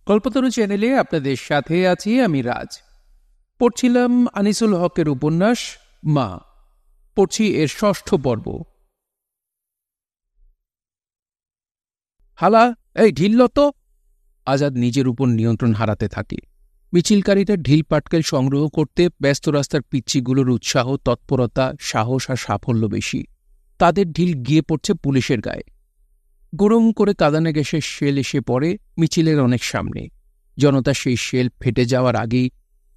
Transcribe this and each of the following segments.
কল্পতরু চ্যানেলে আপনাদের সাথে আছি আমি রাজ। পড়ছিলাম আনিসুল হকের উপন্যাস মা। পড়ছি এর ৬ষ্ঠ পর্ব। হালা, এই ঢিল তো। আজাদ নিজের উপর নিয়ন্ত্রণ হারাতে থাকে। মিছিলকারীরা ঢিল পাটকেল সংগ্রহ করতে ব্যস্ত রাস্তার পিচ্চিগুলোর উৎসাহ, তৎপরতা, সাহস আর সাফল্য বেশি। তাদের ঢিল গিয়ে পড়ছে পুলিশের গায়ে। গরম করে কাঁদানে গ্যাসের শেল এসে পড়ে মিছিলের অনেক সামনে। জনতা সেই শেল ফেটে যাওয়ার আগেই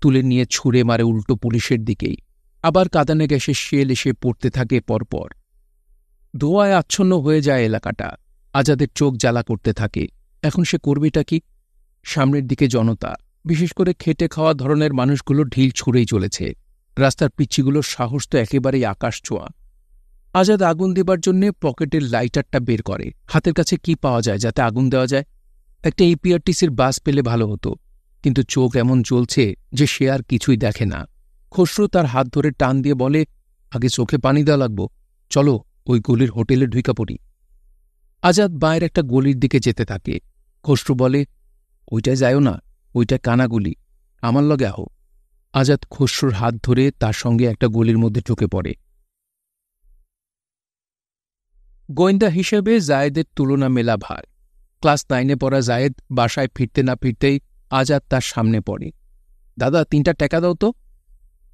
তুলে নিয়ে ছুঁড়ে মারে উল্টো পুলিশের দিকেই। আবার কাঁদানে গ্যাসের শেল এসে পড়তে থাকে পরপর। ধোঁয়ায় আচ্ছন্ন হয়ে যায় এলাকাটা। আজাদের চোখ জ্বালা করতে থাকে। এখন সে করবেটা কি? সামনের দিকে জনতা, বিশেষ করে খেটে খাওয়া ধরনের মানুষগুলো ঢিল ছুঁড়েই চলেছে। রাস্তার পিচ্চিগুলোর সাহস তো একেবারেই আকাশ ছোঁয়া। আজাদ আগুন দেবার জন্যে পকেটের লাইটারটা বের করে। হাতের কাছে কি পাওয়া যায় যাতে আগুন দেওয়া যায়? একটা এপিআরটিসির বাস পেলে ভালো হতো, কিন্তু চোখ এমন জ্বলছে যে সে আর কিছুই দেখে না। খসরু তার হাত ধরে টান দিয়ে বলে, আগে চোখে পানি দেওয়া লাগবো, চলো ওই গলির হোটেলে ঢুইকা পড়ি। আজাদ বাঁয়ের একটা গলির দিকে যেতে থাকে। খসরু বলে, ওইটায় যায়ও না, ওইটা কানাগুলি, আমার লগে আহো। আজাদ খসরুর হাত ধরে তার সঙ্গে একটা গলির মধ্যে ঢুকে পড়ে। গোয়েন্দা হিসেবে জায়েদের তুলনা মেলা ভার। ক্লাস 9-এ পড়া জায়েদ বাসায় ফিরতে না ফিরতেই আজাদ তার সামনে পড়ে। দাদা, 3টা টাকা দাও তো।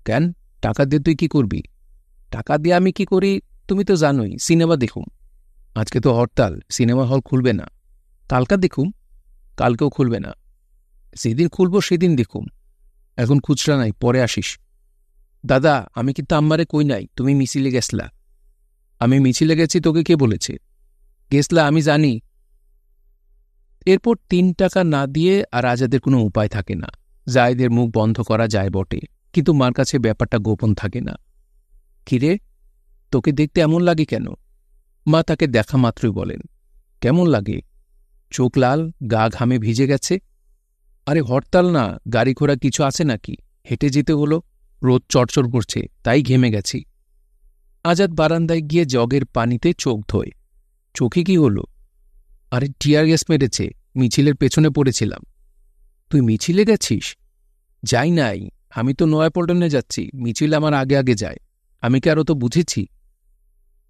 কেন? টাকা দিয়ে তুই কি করবি? টাকা দিয়ে আমি কি করি তুমি তো জানোই, সিনেমা দেখুম। আজকে তো হরতাল, সিনেমা হল খুলবে না। কালকা দেখুম। কালকেও খুলবে না। যেদিন খুলব সেদিন দেখুম। এখন খুচরা নাই, পরে আসিস। দাদা, আমি কিন্তু আম্মারে কই নাই তুমি মিছিলে গেছলা। আমি মিছিলে গেছি তোকে কে বলেছে? গেছলা আমি জানি। এরপর 3 টাকা না দিয়ে আর আজাদের কোনো উপায় থাকে না। জায়েদের মুখ বন্ধ করা যায় বটে, কিন্তু মার কাছে ব্যাপারটা গোপন থাকে না। কিরে, তোকে দেখতে এমন লাগে কেন? মা তাকে দেখা মাত্রই বলেন, কেমন লাগে? চোখ লাল, গা ঘামে ভিজে গেছে। আরে হরতাল না, গাড়ি ঘোড়া কিছু আছে নাকি? হেঁটে যেতে হলো, রোদ চড়চড় করছে, তাই ঘেমে গেছি। আজাদ বারান্দায় গিয়ে জগের পানিতে চোখ ধোয়। চোখে কি হলো? আরে টিয়ার গ্যাস মেরেছে, মিছিলের পেছনে পড়েছিলাম। তুই মিছিলে গেছিস? যাই নাই, আমি তো নয়াপল্টনে যাচ্ছি, মিছিল আমার আগে আগে যায়। আমি কি আরও তো বুঝেছি?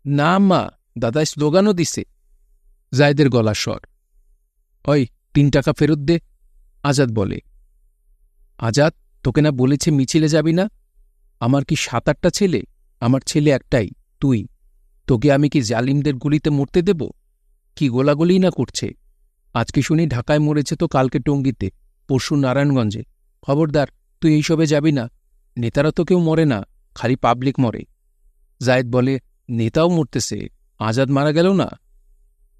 না মা, দাদা স্লোগানও দিছে। জায়েদের গলার স্বর। ওই 3 টাকা ফেরত দে। আজাদ বলে। আজাদ, তোকে না বলেছে মিছিলে যাবি না? আমার কি 7-8টা ছেলে? আমার ছেলে একটাই, তুই। তোকে আমি কি জালিমদের গুলিতে মরতে দেব? কি গোলাগুলি না করছে। আজকে শুনি ঢাকায় মরেছে, তো কালকে টঙ্গীতে, পরশু নারায়ণগঞ্জে। খবরদার, তুই এইসবে যাবি না। নেতারা তো কেউ মরে না, খালি পাবলিক মরে। জায়েদ বলে, নেতাও মরতেছে, আজাদ মারা গেল না?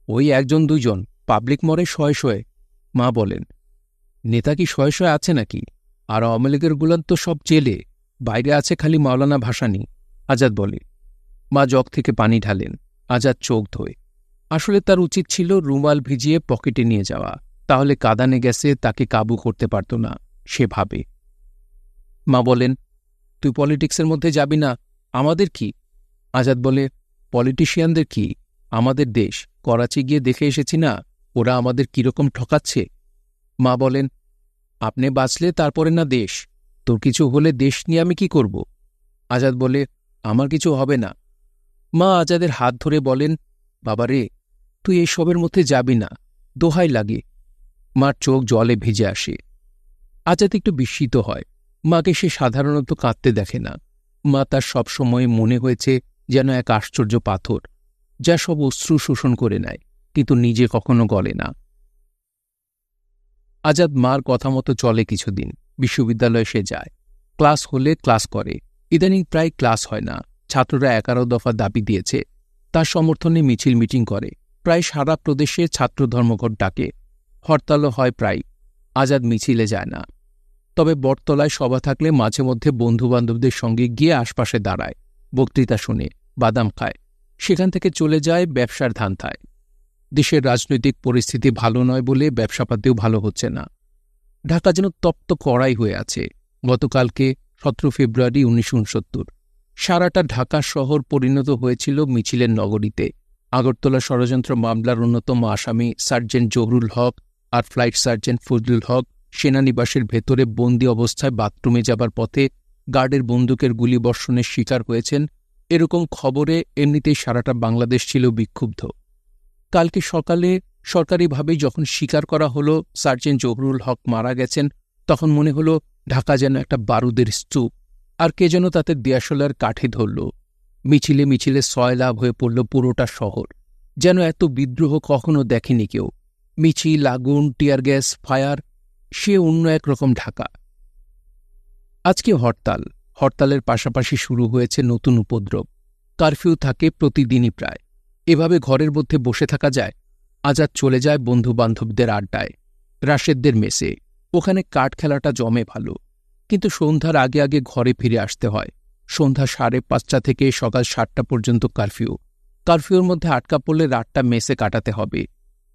ওই 1-2 জন, পাবলিক মরে শয়ে শয়ে। মা বলেন, নেতা কি শয়ে শয়ে আছে নাকি? আর আওয়ামী লীগের গুলান তো সব জেলে, বাইরে আছে খালি মাওলানা ভাসানী। আজাদ বলে। মা জগ থেকে পানি ঢালেন। আজাদ চোখ ধোয়। আসলে তার উচিত ছিল রুমাল ভিজিয়ে পকেটে নিয়ে যাওয়া, তাহলে কাঁদানে গ্যাসে তাকে কাবু করতে পারত না, সে ভাবে। মা বলেন, তুই পলিটিক্সের মধ্যে যাবি না, আমাদের কি? আজাদ বলে, পলিটিশিয়ানদের কি? আমাদের দেশ, করাচি গিয়ে দেখে এসেছি না, ওরা আমাদের কিরকম ঠকাচ্ছে। মা বলেন, আপনি বাঁচলে তারপরে না দেশ, তোর কিছু হলে দেশ নিয়ে আমি কি করব? আজাদ বলে, আমার কিছু হবে না। মা আজাদের হাত ধরে বলেন, বাবারে, তুই এসবের মধ্যে যাবি না, দোহাই লাগে। মার চোখ জলে ভিজে আসে। আজাদ একটু বিস্মিত হয়। মাকে সে সাধারণত কাঁদতে দেখে না। মা তার সবসময় মনে হয়েছে যেন এক আশ্চর্য পাথর, যা সব অশ্রু শোষণ করে নেয়, কিন্তু নিজে কখনো গলে না। আজাদ মার কথা মতো চলে কিছুদিন। বিশ্ববিদ্যালয়ে সে যায়। ক্লাস হলে ক্লাস করে। ইদানিং প্রায় ক্লাস হয় না। ছাত্ররা 11 দফা দাবি দিয়েছে। তার সমর্থনে মিছিল মিটিং করে। প্রায় সারা প্রদেশে ছাত্র ধর্মঘট ডাকে। হরতালও হয় প্রায়। আজাদ মিছিলে যায় না। তবে বটতলায় সভা থাকলে মাঝে মধ্যে বন্ধুবান্ধবদের সঙ্গে গিয়ে আশপাশে দাঁড়ায়, বক্তৃতা শুনে, বাদাম খায়। সেখান থেকে চলে যায় ব্যবসার ধান্ধায়। দেশের রাজনৈতিক পরিস্থিতি ভালো নয় বলে ব্যবসাপাতিও ভালো হচ্ছে না। ঢাকা যেন তপ্ত কড়াই হয়ে আছে। গতকালকে 17 ফেব্রুয়ারি 1969 সারাটা ঢাকা শহর পরিণত হয়েছিল মিছিলের নগরীতে। আগরতলা ষড়যন্ত্র মামলার অন্যতম আসামি সার্জেন্ট জহুরুল হক আর ফ্লাইট সার্জেন্ট ফজলুল হক সেনানিবাসের ভেতরে বন্দি অবস্থায় বাথরুমে যাবার পথে গার্ডের বন্দুকের গুলিবর্ষণের শিকার হয়েছেন, এরকম খবরে এমনিতেই সারাটা বাংলাদেশ ছিল বিক্ষুব্ধ। কালকে সকালে সরকারিভাবেই যখন স্বীকার করা হলো সার্জেন্ট জহুরুল হক মারা গেছেন, তখন মনে হলো ঢাকা যেন একটা বারুদের স্তূপ, আর কে যেন তাতে দেয়াশলার কাঠে ধরল। মিছিলে মিছিলে সয়লাভ হয়ে পড়ল পুরোটা শহর, যেন এত বিদ্রোহ কখনো দেখেনি কেউ। মিছিল, আগুন, টিয়ার গ্যাস, ফায়ার, সে অন্য একরকম ঢাকা। আজকে হরতালের পাশাপাশি শুরু হয়েছে নতুন উপদ্রব। কারফিউ থাকে প্রতিদিনই প্রায়। এভাবে ঘরের মধ্যে বসে থাকা যায়? আজাদ চলে যায় বন্ধুবান্ধবদের আড্ডায়, রাশেদদের মেসে। ওখানে কাঠ খেলাটা জমে ভালো, কিন্তু সন্ধ্যার আগে আগে ঘরে ফিরে আসতে হয়। সন্ধ্যা 5:30 থেকে সকাল 7টা পর্যন্ত কারফিউর মধ্যে আটকা পড়লে রাতটা মেসে কাটাতে হবে।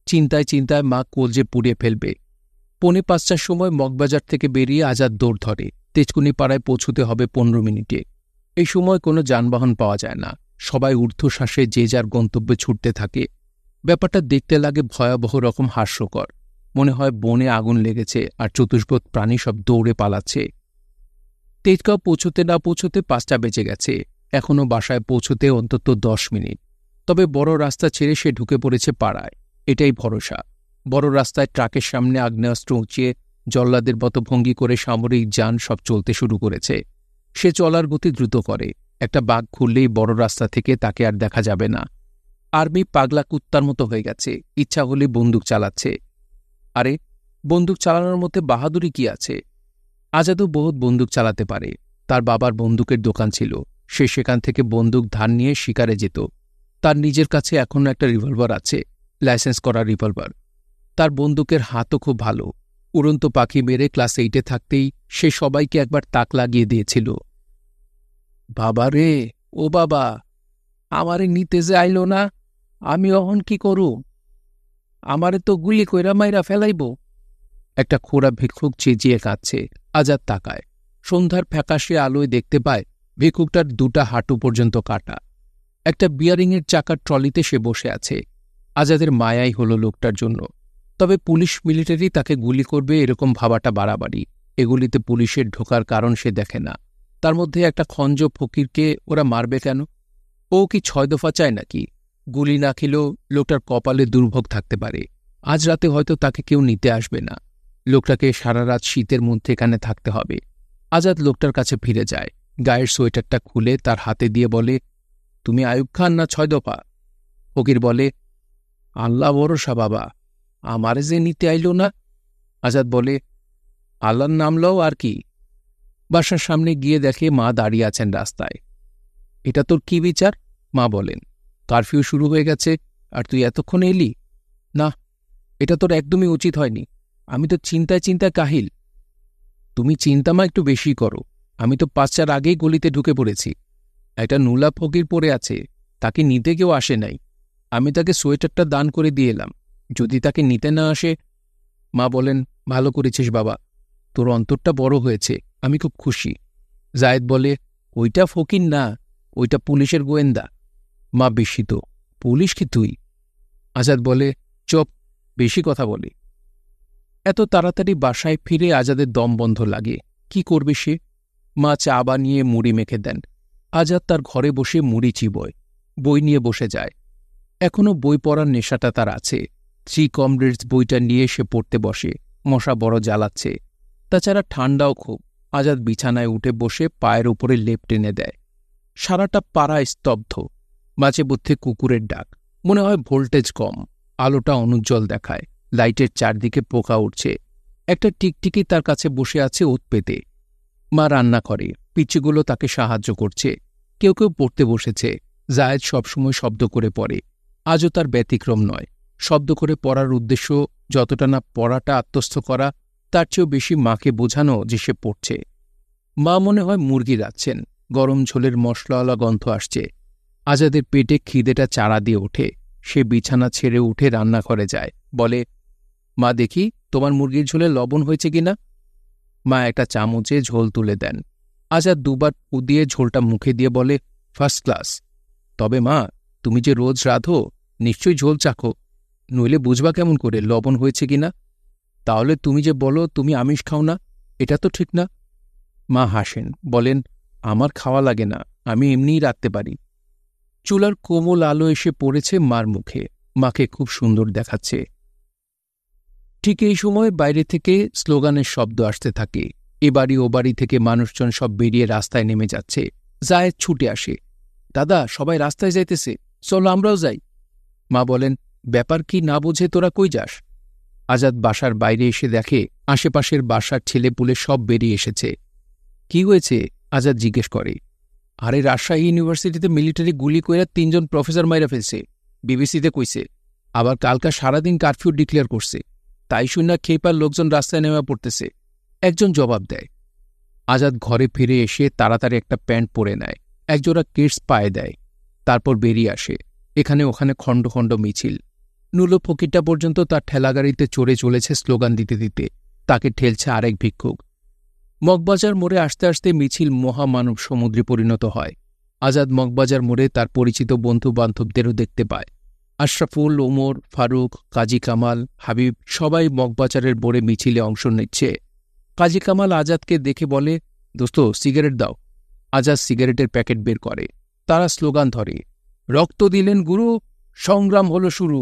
চিন্তায় চিন্তায় মা কলজে পুড়িয়ে ফেলবে। 4:45টার সময় মগবাজার থেকে বেরিয়ে আজাদ দৌড় ধরে। তেজকুনি পাড়ায় পৌঁছতে হবে 15 মিনিটে। এই সময় কোনো যানবাহন পাওয়া যায় না। সবাই ঊর্ধ্বশ্বাসে যে যার গন্তব্যে ছুটতে থাকে। ব্যাপারটা দেখতে লাগে ভয়াবহ রকম হাস্যকর। মনে হয় বনে আগুন লেগেছে আর চতুষ্পদ প্রাণী সব দৌড়ে পালাচ্ছে। তেজগাঁও পৌঁছতে না পৌঁছতে 5টা বেজে গেছে। এখনও বাসায় পৌঁছতে অন্তত 10 মিনিট। তবে বড় রাস্তা ছেড়ে সে ঢুকে পড়েছে পাড়ায়। এটাই ভরসা। বড় রাস্তায় ট্রাকের সামনে আগ্নেয়াস্ত্র উঁচিয়ে জল্লাদের মতো ভঙ্গি করে সামরিক যান সব চলতে শুরু করেছে। সে চলার গতি দ্রুত করে। একটা বাঘ খুললেই বড় রাস্তা থেকে তাকে আর দেখা যাবে না। আর্মি পাগলা কুত্তার মতো হয়ে গেছে, ইচ্ছা হলে বন্দুক চালাচ্ছে। আরে, বন্দুক চালানোর মধ্যে বাহাদুরি কি আছে? আজাদও বহুত বন্দুক চালাতে পারে। তার বাবার বন্দুকের দোকান ছিল, সে সেখান থেকে বন্দুক ধার নিয়ে শিকারে যেত। তার নিজের কাছে এখনও একটা রিভলভার আছে, লাইসেন্স করা রিভলভার। তার বন্দুকের হাতও খুব ভালো। উড়ন্ত পাখি মেরে ক্লাস 8-এ থাকতেই সে সবাইকে একবার তাক লাগিয়ে দিয়েছিল। বাবা রে, ও বাবা, আমারে নিতে যে আইল না, আমি অহন কি করু? আমারে তো গুলি কইরা মাইরা ফেলাইব। একটা খোড়া ভিক্ষুক চেঁচিয়ে কাঁদছে। আজাদ তাকায়। সন্ধ্যার ফ্যাকাশে আলোয় দেখতে পায় ভিক্ষুকটার 2টা হাঁটু পর্যন্ত কাটা। একটা বিয়ারিংয়ের চাকার ট্রলিতে সে বসে আছে। আজাদের মায়াই হলো লোকটার জন্য। তবে পুলিশ মিলিটারি তাকে গুলি করবে এরকম ভাবাটা বাড়াবাড়ি। এগুলিতে পুলিশের ঢোকার কারণ সে দেখে না। তার মধ্যে একটা খঞ্জ ফকিরকে ওরা মারবে কেন? ও কি 6 দফা চায় নাকি? গুলি না খেলেও লোকটার কপালে দুর্ভোগ থাকতে পারে। আজ রাতে হয়তো তাকে কেউ নিতে আসবে না। লোকটাকে সারা রাত শীতের মধ্যে এখানে থাকতে হবে। আজাদ লোকটার কাছে ফিরে যায়। গায়ের সোয়েটারটা খুলে তার হাতে দিয়ে বলে, তুমি আয়ুব খান না 6 দফা? ফকির বলে, আল্লাহ ভরসা বাবা, আমারে যে নিতে আইল না। আজাদ বলে, আল্লাহর নাম লও আর কি। বাসার সামনে গিয়ে দেখে মা দাঁড়িয়ে আছেন রাস্তায়। এটা তোর কি বিচার? মা বলেন, কারফিউ শুরু হয়ে গেছে আর তুই এতক্ষণে এলি? না, এটা তোর একদমই উচিত হয়নি। আমি তো চিন্তায় চিন্তায় কাহিল। তুমি চিন্তা মা একটু বেশি করো। আমি তো 5টার আগেই গলিতে ঢুকে পড়েছি। একটা নুলা ফকির পড়ে আছে, তাকে নিতে কেউ আসে নাই। আমি তাকে সোয়েটারটা দান করে দিয়ে এলাম। যদি তাকে নিতে না আসে। মা বলেন, ভালো করেছিস বাবা, তোর অন্তরটা বড় হয়েছে, আমি খুব খুশি। জায়েদ বলে, ওইটা ফকির না, ওইটা পুলিশের গোয়েন্দা। মা বিস্মিত, পুলিশ কি তুই? আজাদ বলে, চুপ, বেশি কথা বলে। এত তাড়াতাড়ি বাসায় ফিরে আজাদের দম বন্ধ লাগে। কি করবে সে? মা চা বানিয়ে মুড়ি মেখে দেন। আজাদ তার ঘরে বসে মুড়ি চিবোয়, বই নিয়ে বসে যায়। এখনও বই পড়ার নেশাটা তার আছে। 3 কমরেডস বইটা নিয়ে সে পড়তে বসে। মশা বড় জ্বালাচ্ছে। তাছাড়া ঠান্ডাও খুব। আজাদ বিছানায় উঠে বসে পায়ের উপরে লেপ টেনে দেয়। সারাটা পাড়া স্তব্ধ। মাঝে মধ্যে কুকুরের ডাক। মনে হয় ভোল্টেজ কম। আলোটা অনুজ্জ্বল দেখায়। লাইটের চারদিকে পোকা উঠছে। একটা টিকটিকি তার কাছে বসে আছে ওত পেতে। মা রান্না করে, পিচ্চিগুলো তাকে সাহায্য করছে। কেউ কেউ পড়তে বসেছে। জায়েদ সবসময় শব্দ করে পড়ে। আজও তার ব্যতিক্রম নয়। শব্দ করে পড়ার উদ্দেশ্য যতটা না পড়াটা আত্মস্থ করা, তার চেয়েও বেশি মাকে বোঝানো যে সে পড়ছে। মা মনে হয় মুরগি রাখছেন। গরম ঝোলের মশলাওয়ালা গন্ধ আসছে। আজাদের পেটে খিদেটা চাড়া দিয়ে ওঠে। সে বিছানা ছেড়ে উঠে রান্নাঘরে যায়। বলে, মা দেখি তোমার মুরগির ঝোলে লবণ হয়েছে কিনা। মা একটা চামচে ঝোল তুলে দেন। আজাদ 2বার ফু দিয়ে ঝোলটা মুখে দিয়ে বলে, ফার্স্ট ক্লাস। তবে মা, তুমি যে রোজ রাঁধো, নিশ্চয়ই ঝোল চাখো, নইলে বুঝবা কেমন করে লবণ হয়েছে কিনা? তাহলে তুমি যে বলো তুমি আমিষ খাও না, এটা তো ঠিক না। মা হাসেন, বলেন, আমার খাওয়া লাগে না, আমি এমনিই রাখতে পারি। চুলার কোমল আলো এসে পড়েছে মার মুখে, মাকে খুব সুন্দর দেখাচ্ছে। ঠিক এই সময় বাইরে থেকে স্লোগানের শব্দ আসতে থাকে। এ বাড়ি ও বাড়ি থেকে মানুষজন সব বেরিয়ে রাস্তায় নেমে যাচ্ছে। জায়েদ ছুটে আসে, দাদা সবাই রাস্তায় যাইতেছে, চলো আমরাও যাই। মা বলেন, ব্যাপার কি না বুঝে তোরা কই যাস? আজাদ বাসার বাইরে এসে দেখে আশেপাশের বাসার ছেলেপুলে সব বেরিয়ে এসেছে। কি হয়েছে? আজাদ জিজ্ঞেস করে। আরে রাজশাহী ইউনিভার্সিটিতে মিলিটারি গুলি কইরা ৩ জন প্রফেসর মাইরা ফেলছে, বিবিসিতে কইছে। আবার কালকা সারাদিন কারফিউ ডিক্লেয়ার করছে, তাই শুনে খেপার লোকজন রাস্তায় নেমে পড়তেছে। একজন জবাব দেয়। আজাদ ঘরে ফিরে এসে তাড়াতাড়ি একটা প্যান্ট পরে নেয়, একজোড়া কিডস পায়ে দেয়, তারপর বেরিয়ে আসে। এখানে ওখানে খণ্ড খণ্ড মিছিল। নুলো ফকিরটা পর্যন্ত তার ঠেলাগাড়িতে চড়ে চলেছে স্লোগান দিতে দিতে। তাকে ঠেলছে আরেক ভিক্ষুক। মগবাজার মোড়ে আসতে আসতে মিছিল মহামানব সমুদ্রে পরিণত হয়। আজাদ মগবাজার মোড়ে তার পরিচিত বন্ধু-বান্ধবদেরও দেখতে পায়। আশরাফুল, ওমর, ফারুক, কাজী কামাল, হাবিব সবাই মগবাজারের মোড়ে মিছিলে অংশ নিচ্ছে। কাজী কামাল আজাদকে দেখে বলে, দোস্ত সিগারেট দাও। আজাদ সিগারেটের প্যাকেট বের করে। তারা স্লোগান ধরে, রক্ত দিলেন গুরু, সংগ্রাম হল শুরু।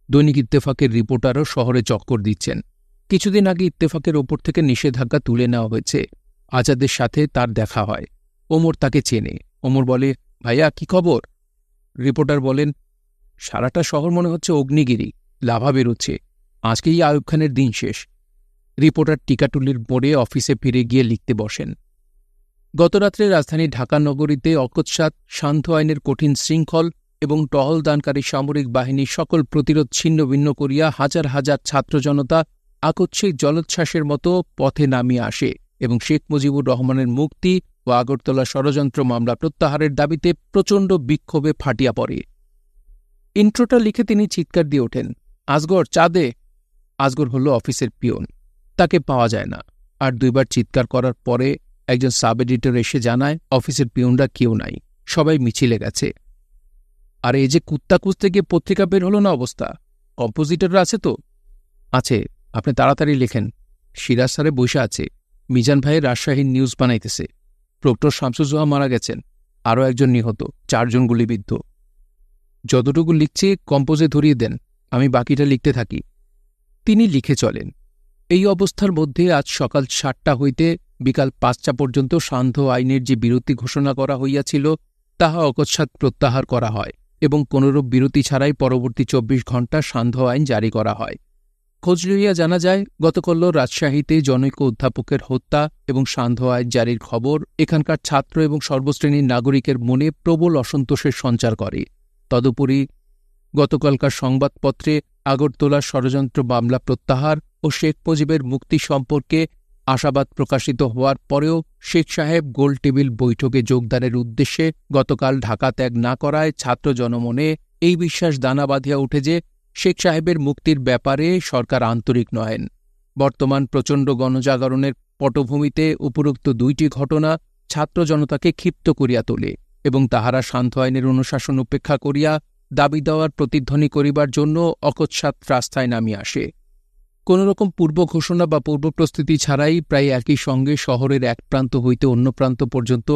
দৈনিক ইত্তেফাকের রিপোর্টারও শহরে চক্কর দিচ্ছেন। কিছুদিন আগে ইত্তেফাকের ওপর থেকে নিষেধাজ্ঞা তুলে নেওয়া হয়েছে। আজাদের সাথে তার দেখা হয়। ওমর তাকে চেনে। ওমর বলে, ভাইয়া কি খবর? রিপোর্টার বলেন, সারাটা শহর মনে হচ্ছে অগ্নিগিরি, লাভা বেরোচ্ছে, আজকেই আয়ুব খানের দিন শেষ। রিপোর্টার টিকাটুলির মোড়ে অফিসে ফিরে গিয়ে লিখতে বসেন। গতরাত্রে রাজধানী ঢাকা নগরীতে অকস্মাৎ সান্ধ্য আইনের কঠিন শৃঙ্খল এবং টহলদানকারী সামরিক বাহিনী সকল প্রতিরোধ ছিন্ন ভিন্ন করিয়া হাজার হাজার ছাত্র জনতা আকস্মিক জলোচ্ছ্বাসের মতো পথে নামিয়ে আসে এবং শেখ মুজিবুর রহমানের মুক্তি ও আগরতলা ষড়যন্ত্র মামলা প্রত্যাহারের দাবিতে প্রচণ্ড বিক্ষোভে ফাটিয়া পড়ে। ইন্ট্রোটা লিখে তিনি চিৎকার দিয়ে ওঠেন, আজগর চা দে। আজগর হল অফিসের পিয়ন। তাকে পাওয়া যায় না। আর 2 বার চিৎকার করার পরে একজন সাব এডিটর এসে জানায়, অফিসের পিয়নরা কেউ নাই, সবাই মিছিলে গেছে। আর এই যে কুত্তা কুঁচতে গিয়ে পত্রিকা বের হল না অবস্থা। কম্পোজিটররা আছে তো? আছে, আপনি তাড়াতাড়ি লেখেন। সিরাজ স্যারে বসে আছে, মিজান ভাইয়ের রাজশাহীর নিউজ বানাইতেছে। প্রক্টর শামসুজ্জোহা মারা গেছেন, আরও একজন নিহত, 4 জন গুলিবিদ্ধ। যতটুকু লিখছে কম্পোজে ধরিয়ে দেন, আমি বাকিটা লিখতে থাকি। তিনি লিখে চলেন। এই অবস্থার মধ্যে আজ সকাল 7টা হইতে বিকাল 5টা পর্যন্ত সান্ধ্য আইনের যে বিরতি ঘোষণা করা হইয়াছিল, তাহা অকস্মাৎ প্রত্যাহার করা হয় এবং কোনরূপ বিরতি ছাড়াই পরবর্তী 24 ঘণ্টা সান্ধ্য আইন জারি করা হয়। খোঁজ লইয়া জানা যায়, গতকাল রাজশাহীতে জনৈক অধ্যাপকের হত্যা এবং সান্ধ্য আইন জারির খবর এখানকার ছাত্র এবং সর্বশ্রেণীর নাগরিকের মনে প্রবল অসন্তোষের সঞ্চার করে। তদুপরি গতকালকার সংবাদপত্রে আগরতলার ষড়যন্ত্র মামলা প্রত্যাহার ও শেখ মুজিবের মুক্তি সম্পর্কে আশাবাদ প্রকাশিত হওয়ার পরেও শেখ সাহেব গোল টেবিল বৈঠকে যোগদানের উদ্দেশ্যে গতকাল ঢাকা ত্যাগ না করায় ছাত্র জনমনে এই বিশ্বাস দানা বাঁধিয়া উঠে যে শেখ সাহেবের মুক্তির ব্যাপারে সরকার আন্তরিক নহেন। বর্তমান প্রচণ্ড গণজাগরণের পটভূমিতে উপরোক্ত 2টি ঘটনা ছাত্র জনতাকে ক্ষিপ্ত করিয়া তোলে এবং তাহারা সান্ধ্য আইনের অনুশাসন উপেক্ষা করিয়া দাবি দেওয়ার প্রতিধ্বনি করিবার জন্য অকস্মাৎ রাস্তায় নামিয়ে আসে। কোনোরকম পূর্ব ঘোষণা বা পূর্ব প্রস্তুতি ছাড়াই প্রায় একই সঙ্গে শহরের এক প্রান্ত হইতে অন্য প্রান্ত পর্যন্ত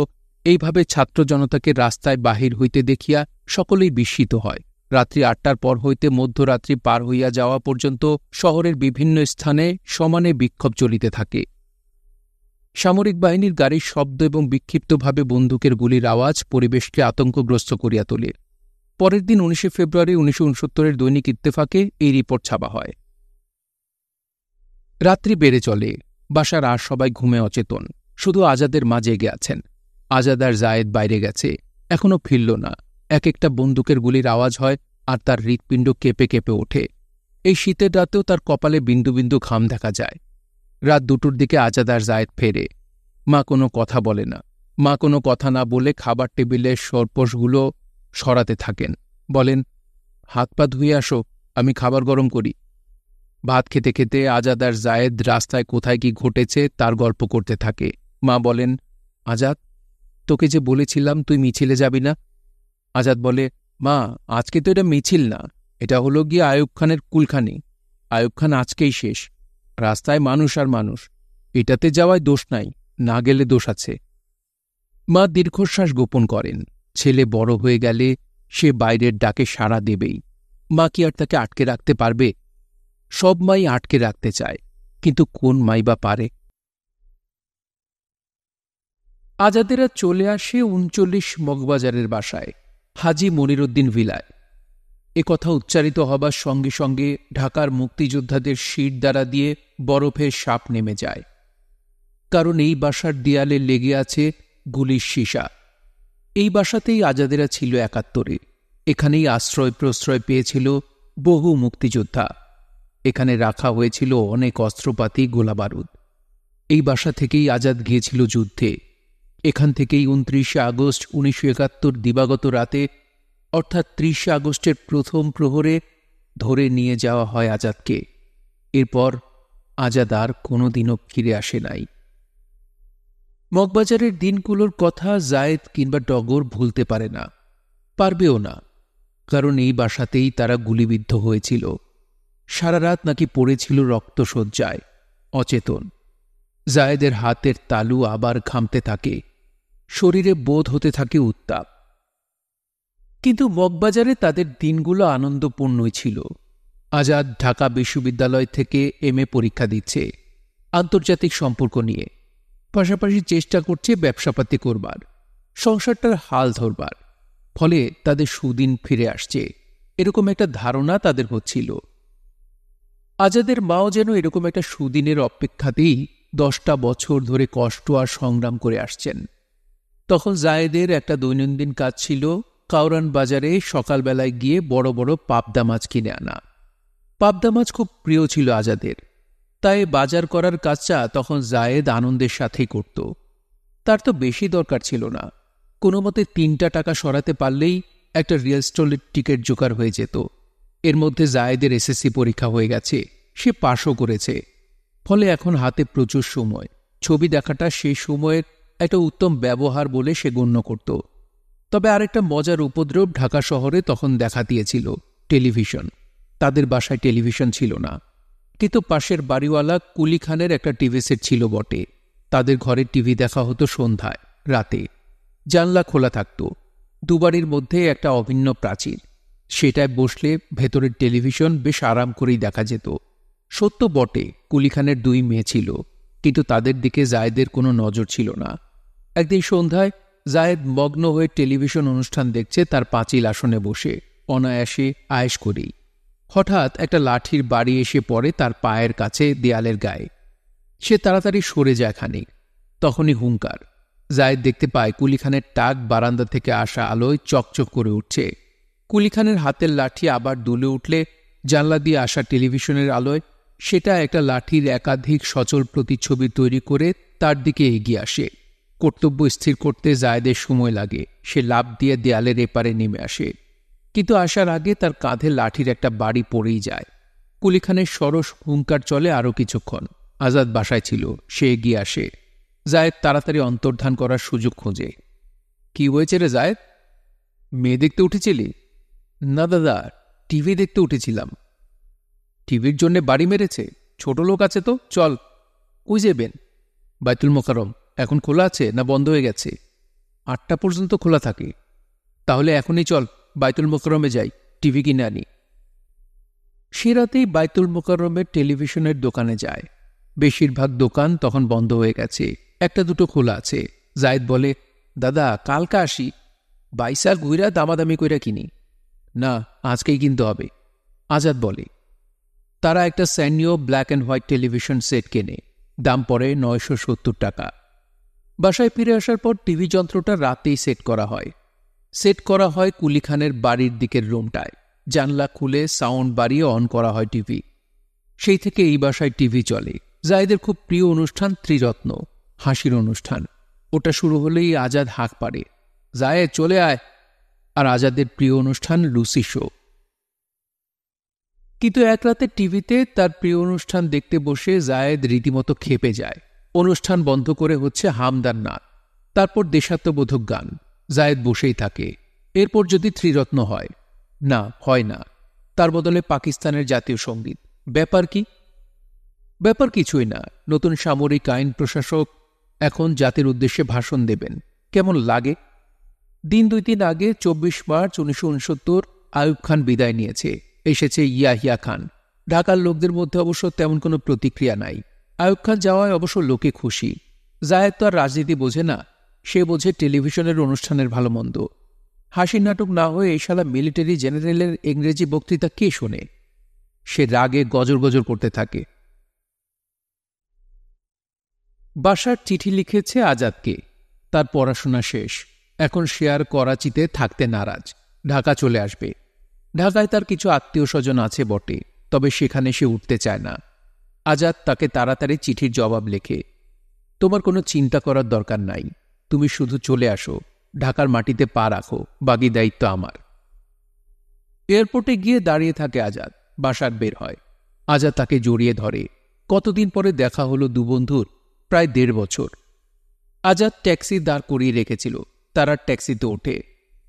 এইভাবে ছাত্র জনতাকে রাস্তায় বাহির হইতে দেখিয়া সকলেই বিস্মিত হয়। রাত্রি 8টার পর হইতে মধ্যরাত্রি পার হইয়া যাওয়া পর্যন্ত শহরের বিভিন্ন স্থানে সমানে বিক্ষোভ চলিতে থাকে। সামরিক বাহিনীর গাড়ির শব্দ এবং বিক্ষিপ্তভাবে বন্দুকের গুলির আওয়াজ পরিবেশকে আতঙ্কগ্রস্ত করিয়া তোলে। পরের দিন 19 ফেব্রুয়ারি 1969 দৈনিক ইত্তেফাকে এই রিপোর্ট ছাপা হয়। রাত্রি বেড়ে চলে। বাসার আর সবাই ঘুমে অচেতন, শুধু আজাদের মা জেগে আছেন। আজাদ আর জায়েদ বাইরে গেছে, এখনও ফিরল না। এক একটা বন্দুকের গুলির আওয়াজ হয় আর তার হৃৎপিণ্ড কেঁপে কেঁপে ওঠে। এই শীতের রাতেও তার কপালে বিন্দু বিন্দু ঘাম দেখা যায়। রাত 2টোর দিকে আজাদ আর জায়েদ ফেরে। মা কোনো কথা বলে না। মা কোনো কথা না বলে খাবার টেবিলের সরপোশগুলো সরাতে থাকেন। বলেন, হাত পা ধুয়ে আসো, আমি খাবার গরম করি। ভাত খেতে খেতে আজাদ আর জায়েদ রাস্তায় কোথায় কি ঘটেছে তার গল্প করতে থাকে। মা বলেন, আজাদ, তোকে যে বলেছিলাম তুই মিছিলে যাবি না। আজাদ বলে, মা, আজকে তো এটা মিছিল না, এটা হলো গিয়ে আয়ুব খানের কুলখানি। আয়ুব খান আজকেই শেষ। রাস্তায় মানুষ আর মানুষ, এটাতে যাওয়ায় দোষ নাই, না গেলে দোষ আছে। মা দীর্ঘশ্বাস গোপন করেন। ছেলে বড় হয়ে গেলে সে বাইরের ডাকে সাড়া দেবেই। মা কি আর তাকে আটকে রাখতে পারবে? সব মাই আটকে রাখতে চায়, কিন্তু কোন মাই বা পারে? আজাদেরা চলে আসে ৩৯ মগবাজারের বাসায়, হাজী মনিরুদ্দিন ভিলায়। কথা উচ্চারিত হবার সঙ্গে সঙ্গে ঢাকার মুক্তিযোদ্ধাদের শির দ্বারা দিয়ে বরফের সাপ নেমে যায়। কারণ এই বাসার দেয়ালে লেগে আছে গুলির সীসা। এই বাসাতেই আজাদেরা ছিল ৭১। এখানেই আশ্রয় প্রশ্রয় পেয়েছিল বহু মুক্তিযোদ্ধা। এখানে রাখা হয়েছিল অনেক অস্ত্রপাতি, গোলাবারুদ। এই বাসা থেকেই আজাদ গিয়েছিল যুদ্ধে। এখান থেকেই ২৯ আগস্ট ১৯৭১ দিবাগত রাতে, অর্থাৎ ৩০ আগস্টের প্রথম প্রহরে ধরে নিয়ে যাওয়া হয় আজাদকে। এরপর আজাদ আর কোনোদিনও ফিরে আসে নাই। মগবাজারের দিনগুলোর কথা জায়েদ কিংবা টগর ভুলতে পারে না, পারবেও না। কারণ এই বাসাতেই তারা গুলিবিদ্ধ হয়েছিল। সারা রাত নাকি পড়েছিল রক্তশয্যায়, অচেতন। জায়েদের হাতের তালু আবার ঘামতে থাকে, শরীরে বোধ হতে থাকে উত্তাপ। কিন্তু মগবাজারে তাদের দিনগুলো আনন্দপূর্ণই ছিল। আজাদ ঢাকা বিশ্ববিদ্যালয় থেকে MA পরীক্ষা দিচ্ছে আন্তর্জাতিক সম্পর্ক নিয়ে, পাশাপাশি চেষ্টা করছে ব্যবসাপাতি করবার, সংসারটার হাল ধরবার। ফলে তাদের সুদিন ফিরে আসছে, এরকম একটা ধারণা তাদের হচ্ছিল। আজাদের মাও যেন এরকম একটা সুদিনের অপেক্ষাতেই 10টা বছর ধরে কষ্ট আর সংগ্রাম করে আসছেন। তখন জায়েদের একটা দৈনন্দিন কাজ ছিল কাউরান বাজারে সকালবেলায় গিয়ে বড় বড় পাবদা মাছ কিনে আনা। পাবদা মাছ খুব প্রিয় ছিল আজাদের, তাই বাজার করার কাজটা তখন জায়েদ আনন্দের সাথেই করত। তার তো বেশি দরকার ছিল না, কোনো মতে 3টা টাকা সরাতে পারলেই একটা রিয়েল স্টোরের টিকিট জোগাড় হয়ে যেত। এর মধ্যে জায়েদের SSC পরীক্ষা হয়ে গেছে, সে পাশও করেছে। ফলে এখন হাতে প্রচুর সময়। ছবি দেখাটা সেই সময়ের একটা উত্তম ব্যবহার বলে সে গণ্য করত। তবে আরেকটা মজার উপদ্রব ঢাকা শহরে তখন দেখা দিয়েছিল টেলিভিশন। তাদের বাসায় টেলিভিশন ছিল না, কিন্তু পাশের বাড়িওয়ালা কুলি খানের একটা টিভি সেট ছিল বটে। তাদের ঘরে টিভি দেখা হতো সন্ধ্যায়, রাতে। জানলা খোলা থাকত, দুবাড়ির মধ্যে একটা অভিন্ন প্রাচীর। সেটায় বসলে ভেতরের টেলিভিশন বেশ আরাম করেই দেখা যেত। সত্য বটে, কুলিখানের 2 মেয়ে ছিল, কিন্তু তাদের দিকে জায়েদের কোনো নজর ছিল না। একদিন সন্ধ্যায় জায়েদ মগ্ন হয়ে টেলিভিশন অনুষ্ঠান দেখছে তার পাঁচিল আসনে বসে, অনায়াসে আয়েশ করেই। হঠাৎ একটা লাঠির বাড়ি এসে পড়ে তার পায়ের কাছে দেয়ালের গায়ে। সে তাড়াতাড়ি সরে যায় খানিক। তখনই হুঙ্কার। জায়েদ দেখতে পায় কুলিখানের টাক বারান্দা থেকে আসা আলোয় চকচক করে উঠছে। কুলিখানের হাতের লাঠি আবার দুলে উঠলে জানলা দিয়ে আসা টেলিভিশনের আলোয় সেটা একটা লাঠির একাধিক সচল প্রতিচ্ছবি তৈরি করে তার দিকে এগিয়ে আসে। কর্তব্য স্থির করতে জায়েদের সময় লাগে। সে লাফ দিয়ে দেয়ালের এপারে নেমে আসে, কিন্তু আসার আগে তার কাঁধে লাঠির একটা বাড়ি পড়েই যায়। কুলিখানের সরস হুঙ্কার চলে আরও কিছুক্ষণ। আজাদ বাসায় ছিল, সে এগিয়ে আসে। জায়েদ তাড়াতাড়ি অন্তর্ধান করার সুযোগ খোঁজে। কি হয়েছে রে জায়েদ? মেয়ে দেখতে উঠেছিলি? না দাদা, টিভি দেখতে উঠেছিলাম। টিভির জন্যে বাড়ি মেরেছে? ছোট লোক আছে তো, চল। কই যাবেন? বাইতুল মোকাররম। এখন খোলা আছে না বন্ধ হয়ে গেছে? 8টা পর্যন্ত খোলা থাকে। তাহলে এখনই চল, বাইতুল মোকাররমে যাই, টিভি কিনে আনি। সে রাতেই বাইতুল মোকাররমের টেলিভিশনের দোকানে যায়। বেশিরভাগ দোকান তখন বন্ধ হয়ে গেছে, 1-2 খোলা আছে। জায়েদ বলে, দাদা কালকে আসি, বাইসা ঘুইরা দামাদামি কইরা কিনি। না, আজকেই কিনতে হবে। আজাদ বলে। তারা একটা Sanyo black and white television set কেনে। দাম পড়ে 970 টাকা। বাসায় ফিরে আসার পর টিভি যন্ত্রটা রাতেই সেট করা হয়। সেট করা হয় কুলিখানের বাড়ির দিকের রুমটায়। জানলা খুলে সাউন্ড বাড়িয়ে অন করা হয় টিভি। সেই থেকে এই বাসায় টিভি চলে। জায়েদের খুব প্রিয় অনুষ্ঠান ত্রিরত্ন, হাসির অনুষ্ঠান। ওটা শুরু হলেই আজাদ হাঁক পাড়ে, জায়েদ চলে আয়। আর আজাদের প্রিয় অনুষ্ঠান লুসি শো। কিন্তু এক রাতে টিভিতে তার প্রিয় অনুষ্ঠান দেখতে বসে জায়েদ রীতিমতো ক্ষেপে যায়। অনুষ্ঠান বন্ধ করে হচ্ছে হামদার নাচ, তারপর দেশাত্মবোধক গান। জায়েদ বসেই থাকে। এরপর যদি ত্রিরত্ন হয়, না হয় না, তার বদলে পাকিস্তানের জাতীয় সঙ্গীত। ব্যাপার কি? ব্যাপার কিছুই না, নতুন সামরিক আইন প্রশাসক এখন জাতির উদ্দেশ্যে ভাষণ দেবেন। কেমন লাগে? দিন 2-3 আগে 24 মার্চ 1969 আইয়ুব খান বিদায় নিয়েছে, এসেছে ইয়াহিয়া খান। ঢাকার লোকদের মধ্যে অবশ্য তেমন কোনো প্রতিক্রিয়া নাই। আইয়ুব খান যাওয়ায় অবশ্য লোকে খুশি। জায়েদ তো আর রাজনীতি বোঝে না, সে বোঝে টেলিভিশনের অনুষ্ঠানের ভালো মন্দ। হাসির নাটক না হয়ে এই শালা মিলিটারি জেনারেলের ইংরেজি বক্তৃতা কে শোনে? সে রাগে গজর গজর করতে থাকে। বাসার চিঠি লিখেছে আজাদকে, তার পড়াশোনা শেষ, এখন সে আর করাচিতে থাকতে নারাজ, ঢাকা চলে আসবে। ঢাকায় তার কিছু আত্মীয় স্বজন আছে বটে, তবে সেখানে সে উঠতে চায় না। আজাদ তাকে তাড়াতাড়ি চিঠির জবাব লেখে, তোমার কোনো চিন্তা করার দরকার নাই, তুমি শুধু চলে আসো, ঢাকার মাটিতে পা রাখো, বাকি দায়িত্ব আমার। এয়ারপোর্টে গিয়ে দাঁড়িয়ে থাকে আজাদ, বাসার বের হয়। আজাদ তাকে জড়িয়ে ধরে। কতদিন পরে দেখা হলো দু বন্ধুর, প্রায় 1.5 বছর। আজাদ ট্যাক্সি দাঁড় করিয়ে রেখেছিল, তারা ট্যাক্সিতে ওঠে।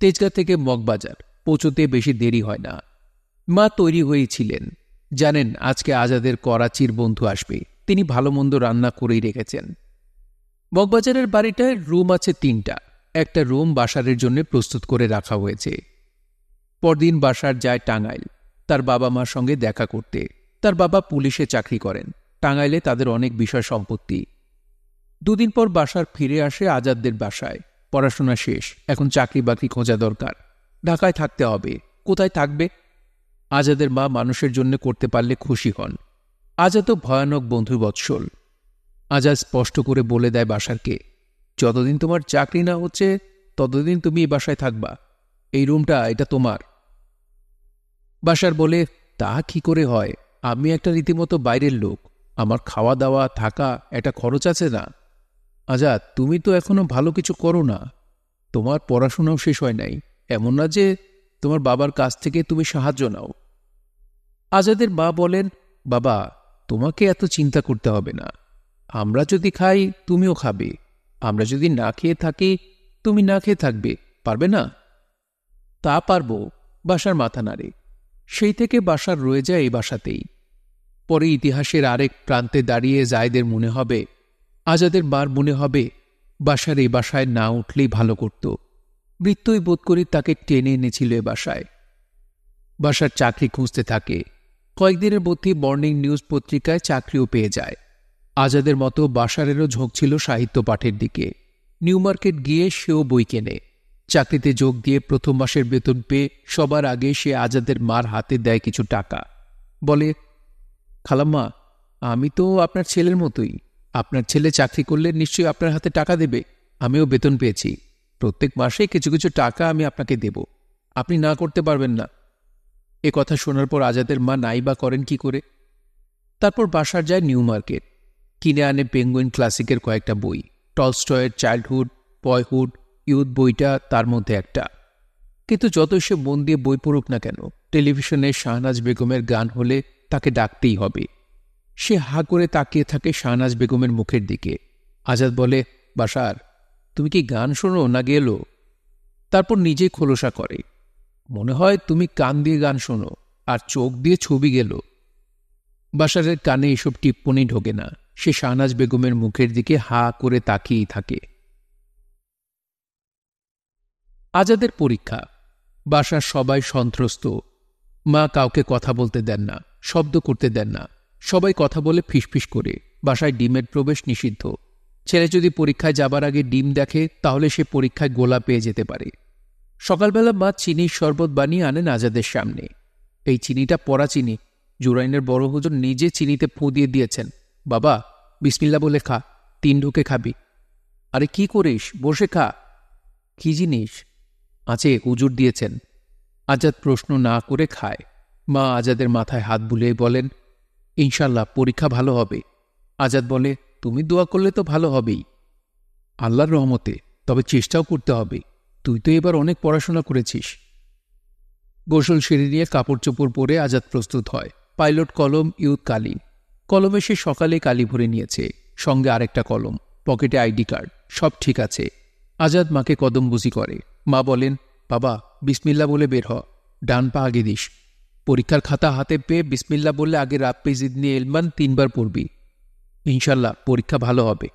তেজগাঁ থেকে মগবাজার পৌঁছতে বেশি দেরি হয় না। মা তৈরি হয়েছিলেন, জানেন আজকে আজাদের করাচির বন্ধু আসবে, তিনি ভালো মন্দ রান্না করেই রেখেছেন। মগবাজারের বাড়িটায় রুম আছে 3টা, একটা রুম বাসারের জন্য প্রস্তুত করে রাখা হয়েছে। পরদিন বাসার যায় টাঙ্গাইল তার বাবা মার সঙ্গে দেখা করতে। তার বাবা পুলিশে চাকরি করেন, টাঙ্গাইলে তাদের অনেক বিষয় সম্পত্তি। 2 দিন পর বাসার ফিরে আসে আজাদদের বাসায়। পড়াশোনা শেষ, এখন চাকরি বাকরি খোঁজা দরকার, ঢাকায় থাকতে হবে। কোথায় থাকবে? আজাদের মা মানুষের জন্য করতে পারলে খুশি হন। আজাদও ভয়ানক বন্ধুবৎসল। আজাদ স্পষ্ট করে বলে দেয় বাসারকে, যতদিন তোমার চাকরি না হচ্ছে ততদিন তুমি এই বাসায় থাকবা, এই রুমটা এটা তোমার। বাসার বলে, তা কি করে হয়, আমি একটা রীতিমতো বাইরের লোক, আমার খাওয়া দাওয়া থাকা একটা খরচ আছে না। আজাদ, তুমি তো এখনো ভালো কিছু করো না, তোমার পড়াশোনাও শেষ হয় নাই, এমন না যে তোমার বাবার কাছ থেকে তুমি সাহায্য নাও। আজাদের মা বলেন, বাবা তোমাকে এত চিন্তা করতে হবে না, আমরা যদি খাই তুমিও খাবে, আমরা যদি না খেয়ে থাকি তুমি না খেয়ে থাকবে, পারবে না? তা পারবো, বাসার মাথা নাড়ে। সেই থেকে বাসার রয়ে যায় এই বাসাতেই। পরে ইতিহাসের আরেক প্রান্তে দাঁড়িয়ে জায়েদের মনে হবে, আজাদের মার মনে হবে, বাসার এই বাসায় না উঠলেই ভালো করত। মৃত্যুই বোধ করি তাকে টেনে এনেছিল এ বাসায়। বাসার চাকরি খুঁজতে থাকে, কয়েকদিনের মধ্যেই মর্নিং নিউজ পত্রিকায় চাকরিও পেয়ে যায়। আজাদের মতো বাসারেরও ঝোঁক ছিল সাহিত্য পাঠের দিকে। নিউ মার্কেট গিয়ে সেও বই কেনে। চাকরিতে যোগ দিয়ে প্রথম মাসের বেতন পেয়ে সবার আগে সে আজাদের মার হাতে দেয় কিছু টাকা। বলে, খালাম্মা, আমি তো আপনার ছেলের মতোই, আপনার ছেলে চাকরি করলে নিশ্চয়ই আপনার হাতে টাকা দেবে, আমিও বেতন পেয়েছি, প্রত্যেক মাসে কিছু কিছু টাকা আমি আপনাকে দেব, আপনি না করতে পারবেন না। এ কথা শোনার পর আজাদের মা নাই বা করেন কি করে। তারপর বাসার যায় নিউ মার্কেট, কিনে আনে পেঙ্গুইন ক্লাসিকের কয়েকটা বই, টলস্টয়ের চাইল্ডহুড, বয়হুড, ইউথ বইটা তার মধ্যে একটা। কিন্তু যত সে মন দিয়ে বই পড়ুক না কেন, টেলিভিশনে শাহনাজ বেগমের গান হলে তাকে ডাকতেই হবে। সে হা করে তাকিয়ে থাকে শাহনাজ বেগমের মুখের দিকে। আজাদ বলে, বাসার, তুমি কি গান শোনো না গেলো? তারপর নিজেই খোলসা করে, মনে হয় তুমি কান দিয়ে গান শোনো আর চোখ দিয়ে ছবি গেল। বাসারের কানে এসব টিপ্পনি ঢোকে না, সে শাহনাজ বেগমের মুখের দিকে হা করে তাকিয়েই থাকে। আজাদের পরীক্ষা। বাসার সবাই সন্ত্রস্ত। মা কাউকে কথা বলতে দেন না, শব্দ করতে দেন না, সবাই কথা বলে ফিসফিস করে। বাসায় ডিমের প্রবেশ নিষিদ্ধ। ছেলে যদি পরীক্ষায় যাবার আগে ডিম দেখে তাহলে সে পরীক্ষায় গোলা পেয়ে যেতে পারে। সকালবেলা মা চিনির শরবত বানিয়ে আনেন আজাদের সামনে। এই চিনিটা পড়া চিনি, জুরাইনের বড় হুজুর নিজে চিনিতে ফু দিয়ে দিয়েছেন। বাবা, বিসমিল্লা বলে খা, 3 ঢোকে খাবি। আরে কি করিস, বসে খা। কি জিনিস? আছে, হুজুর দিয়েছেন। আজাদ প্রশ্ন না করে খায়। মা আজাদের মাথায় হাত বুলিয়ে বলেন, ইনশাল্লাহ পরীক্ষা ভালো হবে। আজাদ বলে, তুমি দোয়া করলে তো ভালো হবেই। আল্লাহর রহমতে, তবে চেষ্টাও করতে হবে, তুই তো এবার অনেক পড়াশোনা করেছিস। গোসল সেরে নিয়ে কাপড় চোপড় পরে আজাদ প্রস্তুত হয়। পাইলট কলম, ইউথ কালি। কলমে সে সকালে কালি ভরে নিয়েছে, সঙ্গে আরেকটা কলম, পকেটে আইডি কার্ড, সব ঠিক আছে। আজাদ মাকে কদমবুজি করে। মা বলেন, বাবা বিসমিল্লা বলে বের হ, ডান পা আগে দিস। পরীক্ষার খাতা হাতে পেয়ে বিসমিল্লা বললে আগে রাব্বি জিদনি ইলমান 3 বার পড়বি, ইনশাল্লাহ পরীক্ষা ভালো হবে।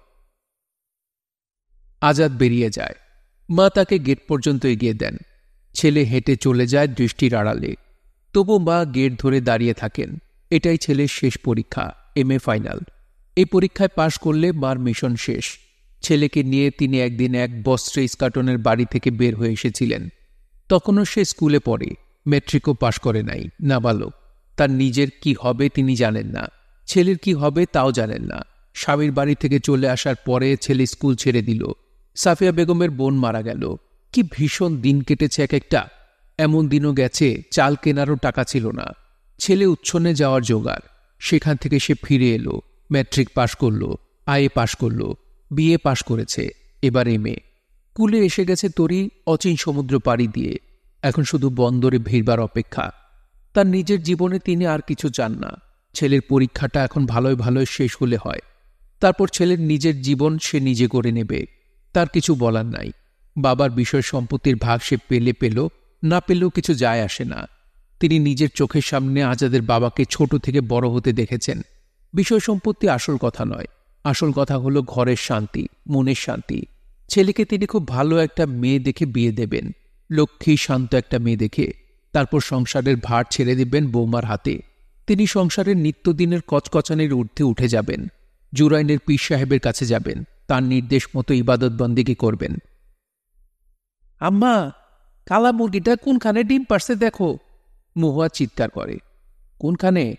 আজাদ বেরিয়ে যায়। মা তাকে গেট পর্যন্ত এগিয়ে দেন। ছেলে হেঁটে চলে যায় দৃষ্টির আড়ালে। তবু মা গেট ধরে দাঁড়িয়ে থাকেন। এটাই ছেলের শেষ পরীক্ষা, MA ফাইনাল। এই পরীক্ষায় পাশ করলে মার মিশন শেষ। ছেলেকে নিয়ে তিনি একদিন এক বস্ত্রে ইস্কাটনের বাড়ি থেকে বের হয়ে এসেছিলেন। তখনও সে স্কুলে পড়ে, ম্যাট্রিকও পাশ করে নাই, নাবালক। তার নিজের কি হবে তিনি জানেন না, ছেলের কি হবে তাও জানেন না। স্বামীর বাড়ি থেকে চলে আসার পরে ছেলে স্কুল ছেড়ে দিল। সাফিয়া বেগমের বোন মারা গেল। কি ভীষণ দিন কেটেছে এক একটা। এমন দিনও গেছে চাল কেনারও টাকা ছিল না। ছেলে উচ্ছন্নে যাওয়ার জোগাড়। সেখান থেকে সে ফিরে এলো, ম্যাট্রিক পাশ করল, IE পাশ করল, BA পাশ করেছে, এবার MA। কুলে এসে গেছে তরি অচিন সমুদ্র পাড়ি দিয়ে। এখন শুধু বন্দরে ভিড়বার অপেক্ষা। তার নিজের জীবনে তিনি আর কিছু চান না। ছেলের পরীক্ষাটা এখন ভালোই ভালোই শেষ হলে হয়। তারপর ছেলের নিজের জীবন সে নিজে করে নেবে। তার কিছু বলার নাই। বাবার বিষয় সম্পত্তির ভাগ সে পেলে পেল, না পেলেও কিছু যায় আসে না। তিনি নিজের চোখের সামনে আজাদের বাবাকে ছোট থেকে বড় হতে দেখেছেন। বিষয় সম্পত্তি আসল কথা নয়, আসল কথা হলো ঘরের শান্তি, মনের শান্তি। ছেলেকে তিনি খুব ভালো একটা মেয়ে দেখে বিয়ে দেবেন, লক্ষ্মী শান্ত একটা মেয়ে দেখে। তারপর সংসারের ভার ছেড়ে দেবেন বৌমার হাতে। তিনি সংসারের নিত্যদিনের কচকচানির ঊর্ধ্বে উঠে যাবেন। জুরাইনের পীর সাহেবের কাছে যাবেন, তার নির্দেশ মতো ইবাদত বন্দেগী করবেন। আম্মা, কালা মুরগিটা কোনখানে ডিম পারছে দেখো, মহুয়া চিৎকার করে। কোনখানে?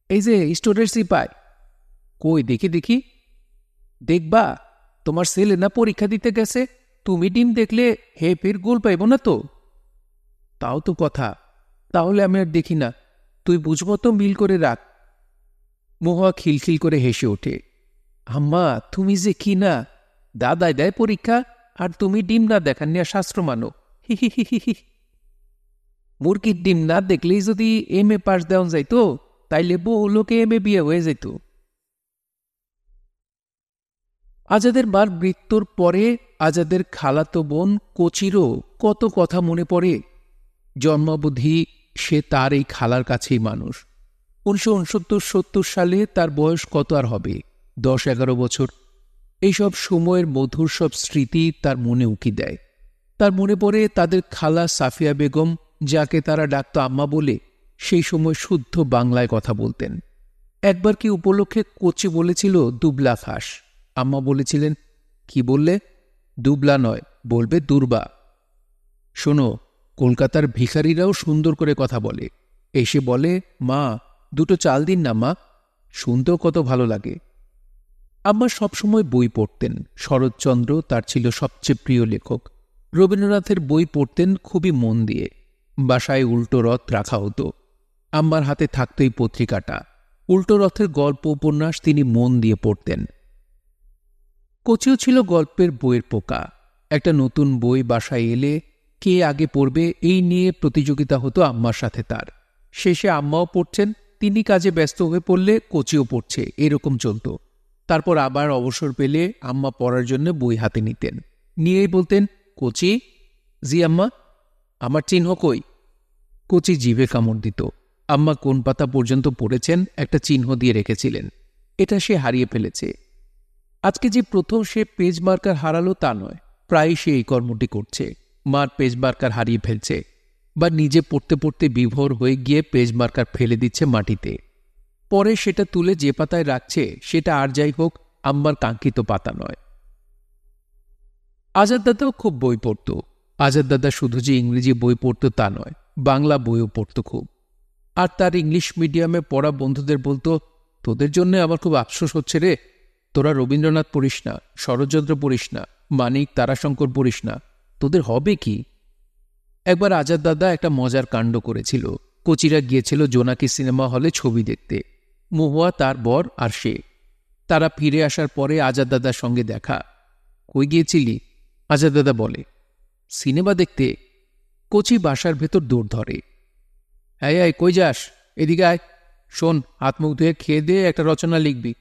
এই যে স্টোরের সিপাই। কই দেখি দেখি। দেখবা, তোমার ছেলে না পরীক্ষা দিতে গেছে, তুমি ডিম দেখলে হে ফের গোল পাইব না তো? তাও তো কথা, তাহলে আমি আর দেখি না, তুই বুঝবো তো মিল করে রাখ। মহুয়া খিলখিল করে হেসে ওঠে। আম্মা তুমি যে কি না, দাদাই দেয় পরীক্ষা আর তুমি ডিম না দেখান নিয়ে শাস্ত্র মানো। হি হি হি হি হি। মুরগির ডিম না দেখলেই যদি MA পাস দেওয়া যাইতো, তাইলে বহু লোকে MA বিয়ে হয়ে যেত। আজাদের মার মৃত্যুর পরে আজাদের খালাতো বোন কোচিরও কত কথা মনে পড়ে। জন্মাবধি সে তার এই খালার কাছেই মানুষ। 1969-70 সালে তার বয়স কত আর হবে, 10-11 বছর। এইসব সময়ের মধুর সব স্মৃতি তার মনে উকি দেয়। তার মনে পড়ে তাদের খালা সাফিয়া বেগম, যাকে তারা ডাকত আম্মা বলে, সেই সময় শুদ্ধ বাংলায় কথা বলতেন। একবার কি উপলক্ষে কোচি বলেছিল দুবলা খাস। আম্মা বলেছিলেন, কি বললে? দুবলা নয়, বলবে দুর্বা। শোনো, কলকাতার ভিখারিরাও সুন্দর করে কথা বলে। এসে বলে, মা দুটো চাল দিন না মা। শুনতেও কত ভালো লাগে। আম্মা সবসময় বই পড়তেন। শরৎচন্দ্র তার ছিল সবচেয়ে প্রিয় লেখক। রবীন্দ্রনাথের বই পড়তেন খুবই মন দিয়ে। বাসায় উল্টো রথ রাখা হতো। আম্মার হাতে থাকত এই পত্রিকাটা। উল্টো রথের গল্প উপন্যাস তিনি মন দিয়ে পড়তেন। কোচিও ছিল গল্পের বইয়ের পোকা। একটা নতুন বই বাসায় এলে কে আগে পড়বে এই নিয়ে প্রতিযোগিতা হতো আম্মার সাথে তার। শেষে আম্মাও পড়ছেন, তিনি কাজে ব্যস্ত হয়ে পড়লে কোচিও পড়ছে, এরকম চলত। তারপর আবার অবসর পেলে আম্মা পড়ার জন্য বই হাতে নিতেন। নিয়েই বলতেন, কোচি। জি আম্মা। আমার চিহ্ন কই? কোচি জিভে কামড় দিত। আম্মা কোন পাতা পর্যন্ত পড়েছেন একটা চিহ্ন দিয়ে রেখেছিলেন। এটা সে হারিয়ে ফেলেছে। আজকে যে প্রথম সে পেজ মার্কার হারালো তা নয়, প্রায় সে এই কর্মটি করছে। মার পেজ মার্কার হারিয়ে ফেলছে, বা নিজে পড়তে পড়তে বিভোর হয়ে গিয়ে পেজ মার্কার ফেলে দিচ্ছে মাটিতে। পরে সেটা তুলে যে পাতায় রাখছে সেটা আর যাই হোক আম্মার কাঙ্ক্ষিত পাতা নয়। আজাদ দাদাও খুব বই পড়ত। আজাদ দাদা শুধু যে ইংরেজি বই পড়ত তা নয়, বাংলা বইও পড়ত খুব। আর তার ইংলিশ মিডিয়ামে পড়া বন্ধুদের বলতো, তোদের জন্য আমার খুব আফসোস হচ্ছে রে, তোরা রবীন্দ্রনাথ পড়িস না, শরৎচন্দ্র পড়িস না, মানিক তারাশঙ্কর পড়িস না, তোদের হবে কি? একবার আজাদ দাদা একটা মজার কাণ্ড করেছিল। কোচিরা গিয়েছিল জোনাকি সিনেমা হলে ছবি দেখতে, মহুয়া, তার বর আর সে। তারা ফিরে আসার পরে আজাদ দাদার সঙ্গে দেখা। কই গিয়েছিলি? আজাদ দাদা বলে, সিনেমা দেখতে। কোচি বাসার ভেতর দৌড় ধরে। হ্যাঁ আয়, কই যাস? এদিকে আয়। শোন, হাত মুখ ধুয়ে খেয়ে দিয়ে একটা রচনা লিখবি।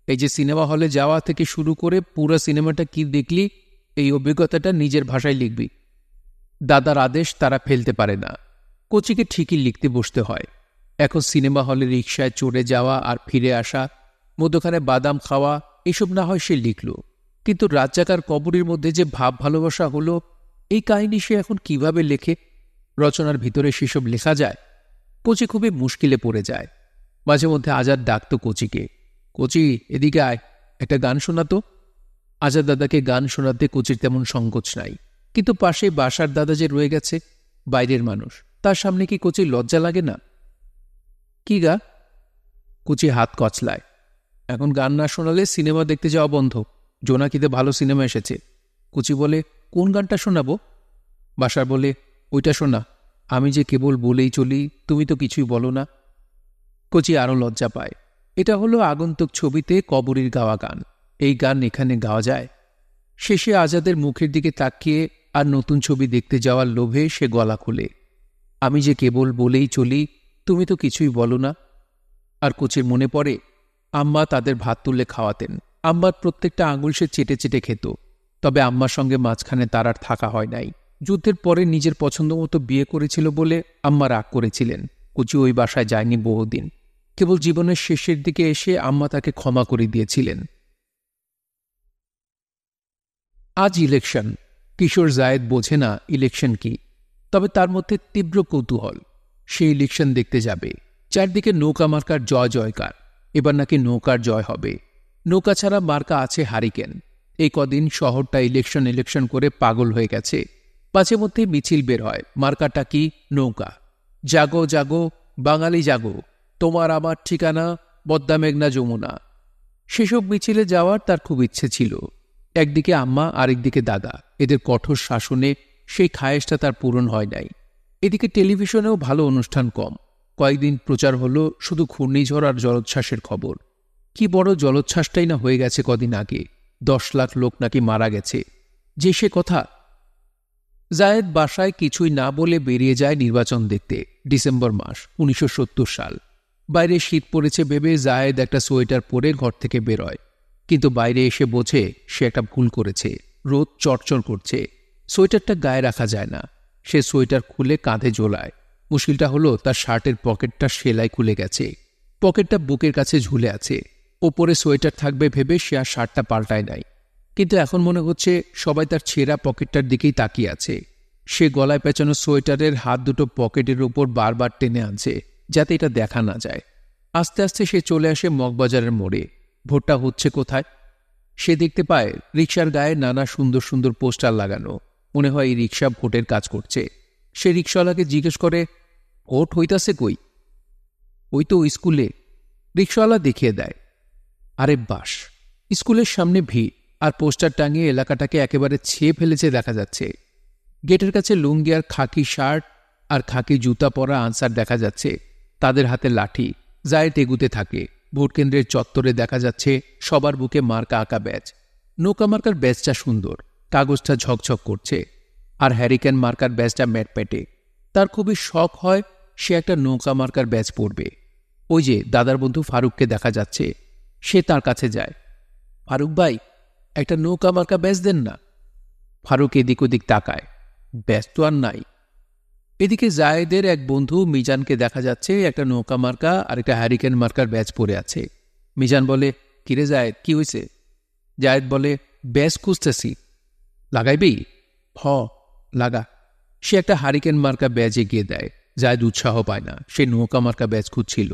এই যে সিনেমা হলে যাওয়া থেকে শুরু করে পুরো সিনেমাটা কি দেখলি, এই অভিজ্ঞতাটা নিজের ভাষায় লিখবি। দাদার আদেশ তারা ফেলতে পারে না। কোচিকে ঠিকই লিখতে বসতে হয়। এখন সিনেমা হলে রিকশায় চড়ে যাওয়া আর ফিরে আসা, মধ্যখানে বাদাম খাওয়া, এসব না হয় সে লিখল, কিন্তু রাজ্জাকার কবরের মধ্যে যে ভাব ভালোবাসা হলো, এই কাহিনী সে এখন কিভাবে লেখে? রচনার ভিতরে সেসব লেখা যায়? কোচি খুবই মুশকিলে পড়ে যায়। মাঝে মধ্যে আজাদ ডাকত কোচিকে, কোচি এদিকে আয়, একটা গান শোনাতো। আজাদ দাদাকে গান শোনাতে কোচির তেমন সংকোচ নাই, কিন্তু পাশে বাসার দাদা যে রয়ে গেছে, বাইরের মানুষ, তার সামনে কি কোচির লজ্জা লাগে না? কি গা? কোচি হাত কচলায়। এখন গান না শোনালে সিনেমা দেখতে যাওয়া বন্ধ। জোনাকিতে ভালো সিনেমা এসেছে। কোচি বলে, কোন গানটা শোনাবো? বাসার বলে, ওইটা শোনা, আমি যে কেবল বলেই চলি, তুমি তো কিছুই বলো না। কোচি আরও লজ্জা পায়। এটা হলো আগন্তুক ছবিতে কবরীর গাওয়া গান। এই গান এখানে গাওয়া যায়? শেষে আজাদের মুখের দিকে তাকিয়ে আর নতুন ছবি দেখতে যাওয়ার লোভে সে গলা খুলে, আমি যে কেবল বলেই চলি, তুমি তো কিছুই বলো না। আর কোচির মনে পড়ে, আম্মা তাদের ভাত তুলে খাওয়াতেন। আম্মার প্রত্যেকটা আঙুল সে চেটে চেটে খেত। তবে আম্মার সঙ্গে মাঝখানে তার আর থাকা হয় নাই। যুদ্ধের পরে নিজের পছন্দ মতো বিয়ে করেছিল বলে আম্মা রাগ করেছিলেন। কোচি ওই বাসায় যায়নি বহুদিন। কেবল জীবনের শেষের দিকে এসে আম্মা তাকে ক্ষমা করে দিয়েছিলেন। আজ ইলেকশন। কিশোর জায়েদ বোঝে না ইলেকশন কি, তবে তার মধ্যে তীব্র কৌতূহল। সে ইলেকশন দেখতে যাবে। চারদিকে নৌকা মার্কার জয় জয়কার। এবার নাকি নৌকার জয় হবে। নৌকা ছাড়া মার্কা আছে হারিকেন। এই কদিন শহরটা ইলেকশন ইলেকশন করে পাগল হয়ে গেছে। মাঝে মধ্যে মিছিল বের হয়, মার্কাটা কি? নৌকা। জাগো জাগো বাঙালি জাগো, তোমার আমার ঠিকানা পদ্মা মেঘনা যমুনা। সেসব মিছিলে যাওয়ার তার খুব ইচ্ছে ছিল। একদিকে আম্মা, আরেকদিকে দাদা, এদের কঠোর শাসনে সেই খায়েশটা তার পূরণ হয় নাই। এদিকে টেলিভিশনেও ভালো অনুষ্ঠান কম। কয়েকদিন প্রচার হলো শুধু ঘূর্ণিঝড় আর জলোচ্ছ্বাসের খবর। কি বড় জলোচ্ছ্বাসটাই না হয়ে গেছে কদিন আগে। 10 লাখ লোক নাকি মারা গেছে। যে সে কথা। জায়েদ বাসায় কিছুই না বলে বেরিয়ে যায় নির্বাচন দেখতে। ডিসেম্বর মাস, 1970 সাল। বাইরে শীত পড়েছে ভেবে জায়েদ একটা সোয়েটার পরে ঘর থেকে বেরোয়, কিন্তু বাইরে এসে বোঝে সে একটা ভুল করেছে। রোদ চড়চড় করছে, সোয়েটারটা গায়ে রাখা যায় না। সে সোয়েটার খুলে কাঁধে ঝোলায়। মুশকিলটা হলো তার শার্টের পকেটটা সেলাই খুলে গেছে। পকেটটা বুকের কাছে ঝুলে আছে। ওপরে সোয়েটার থাকবে ভেবে সে আর শার্টটা পাল্টায় নাই। কিন্তু এখন মনে হচ্ছে সবাই তার ছেঁড়া পকেটটার দিকেই তাকিয়ে আছে। সে গলায় পেঁচানো সোয়েটারের হাত দুটো পকেটের উপর বারবার টেনে আনছে, যাতে এটা দেখা না যায়। আস্তে আস্তে সে চলে আসে মগবাজারের মোড়ে। ভোটটা হচ্ছে কোথায়? সে দেখতে পায় রিকশার গায়ে নানা সুন্দর সুন্দর পোস্টার লাগানো। মনে হয় এই রিকশা ভোটের কাজ করছে। সে রিকশাওয়ালাকে জিজ্ঞেস করে, ভোট হইতাছে কই? ওই তো স্কুলে। রিকশাওয়ালা দেখিয়ে দেয়। আরে বাস, স্কুলের সামনে ভিড়, আর পোস্টার টাঙিয়ে এলাকাটাকে একেবারে ছেয়ে ফেলেছে দেখা যাচ্ছে। গেটের কাছে লুঙ্গি আর খাকি শার্ট আর খাকি জুতা পরা আনসার দেখা যাচ্ছে। তাদের হাতে লাঠি। জায়েদ এগুতে থাকে। ভোটকেন্দ্রের চত্বরে দেখা যাচ্ছে সবার বুকে মার্কা আঁকা ব্যাজ। নৌকা মার্কার ব্যাজটা সুন্দর, কাগজটা ঝকঝক করছে। আর হ্যারিকেন মার্কার ব্যাজটা ম্যাটপ্যাটে। তার খুবই শখ হয় সে একটা নৌকা মার্কার ব্যাজ পরবে। ওই যে দাদার বন্ধু ফারুককে দেখা যাচ্ছে। সে তার কাছে যায়। ফারুক ভাই, একটা নৌকা মার্কা ব্যাজ দেন না। ফারুক এদিক ওদিক তাকায়। ব্যাজ তো আর নাই। এদিকে জায়েদের এক বন্ধু মিজানকে দেখা যাচ্ছে একটা নৌকা মার্কা আর একটা হ্যারিকেন মার্কার ব্যাজ পরে আছে। মিজান বলে, কিরে জায়েদ, কি হয়েছে? জায়েদ বলে, ব্যাজ খুঁজতেছি। লাগাইবি? হ, লাগা। সে একটা হ্যারিকেন মার্কা ব্যাজ এগিয়ে দেয়। জায়েদ উৎসাহ পায় না, সে নৌকা মার্কা ব্যাজ খুঁজছিল।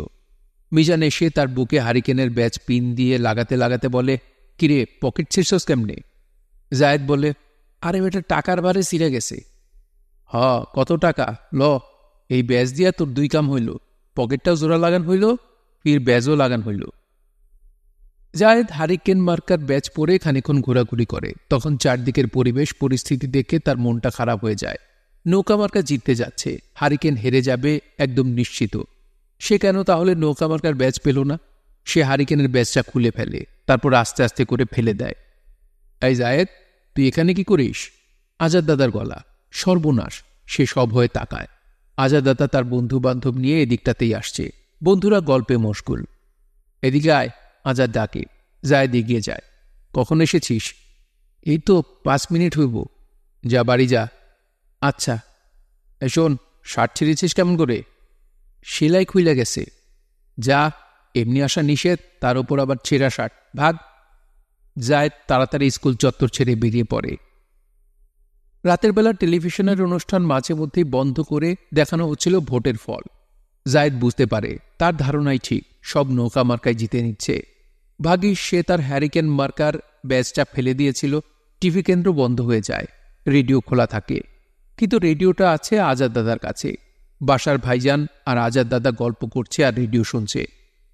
মিজান এসে তার বুকে হ্যারিকেনের ব্যাজ পিন দিয়ে লাগাতে লাগাতে বলে, কিরে পকেট ছিঁড়ছস কেমনে? জায়েদ বলে, আরে বেটা টাকার ভারে ছিঁড়ে গেছে। হ, কত টাকা? ল, এই ব্যাজ দিয়া তোর 2 কাম হইল। পকেটটাও জোড়া লাগান হইল, ফির ব্যাজও লাগান হইল। জায়েদ হারিকেন মার্কার ব্যাজ পরে খানিক্ষণ ঘোরাঘুরি করে। তখন চারদিকের পরিবেশ পরিস্থিতি দেখে তার মনটা খারাপ হয়ে যায়। নৌকা মার্কা জিততে যাচ্ছে, হারিকেন হেরে যাবে একদম নিশ্চিত। সে কেন তাহলে নৌকা মার্কার ব্যাজ পেল না? সে হারিকেনের ব্যাজটা খুলে ফেলে, তারপর আস্তে আস্তে করে ফেলে দেয়। এই জায়েদ, তুই এখানে কি করিস? আজাদ দাদার গলা। সর্বনাশ! সে সব হয়ে তাকায়। আজাদ দাদা তার বন্ধু বান্ধব নিয়ে এদিকটাতেই আসছে। বন্ধুরা গল্পে মশগুল। এদিকে আয়, আজাদ ডাকে। জায়েদ এগিয়ে যায়। কখন এসেছিস? এই তো 5 মিনিট হইব। যা, বাড়ি যা। আচ্ছা। শোন, শার্ট ছিঁড়েছিস কেমন করে? সেলাই খুইলা গেছে। যা, এমনি আসা নিষেধ, তার উপর আবার ছেঁড়া শার্ট। ভাগ। জায়েদ তাড়াতাড়ি স্কুল চত্বর ছেড়ে বেরিয়ে পড়ে। রাতের বেলা টেলিভিশনের অনুষ্ঠান মাঝে মধ্যেই বন্ধ করে দেখানো হচ্ছিল ভোটের ফল। জায়েদ বুঝতে পারে তার ধারণাই ঠিক, সব নৌকা মার্কায় জিতে নিচ্ছে। ভাগ্যিস সে তার হ্যারিকেন মার্কার ব্যাজটা ফেলে দিয়েছিল। টিভি কেন্দ্র বন্ধ হয়ে যায়, রেডিও খোলা থাকে, কিন্তু রেডিওটা আছে আজাদ দাদার কাছে। বাসার ভাইজান আর আজাদ দাদা গল্প করছে আর রেডিও শুনছে।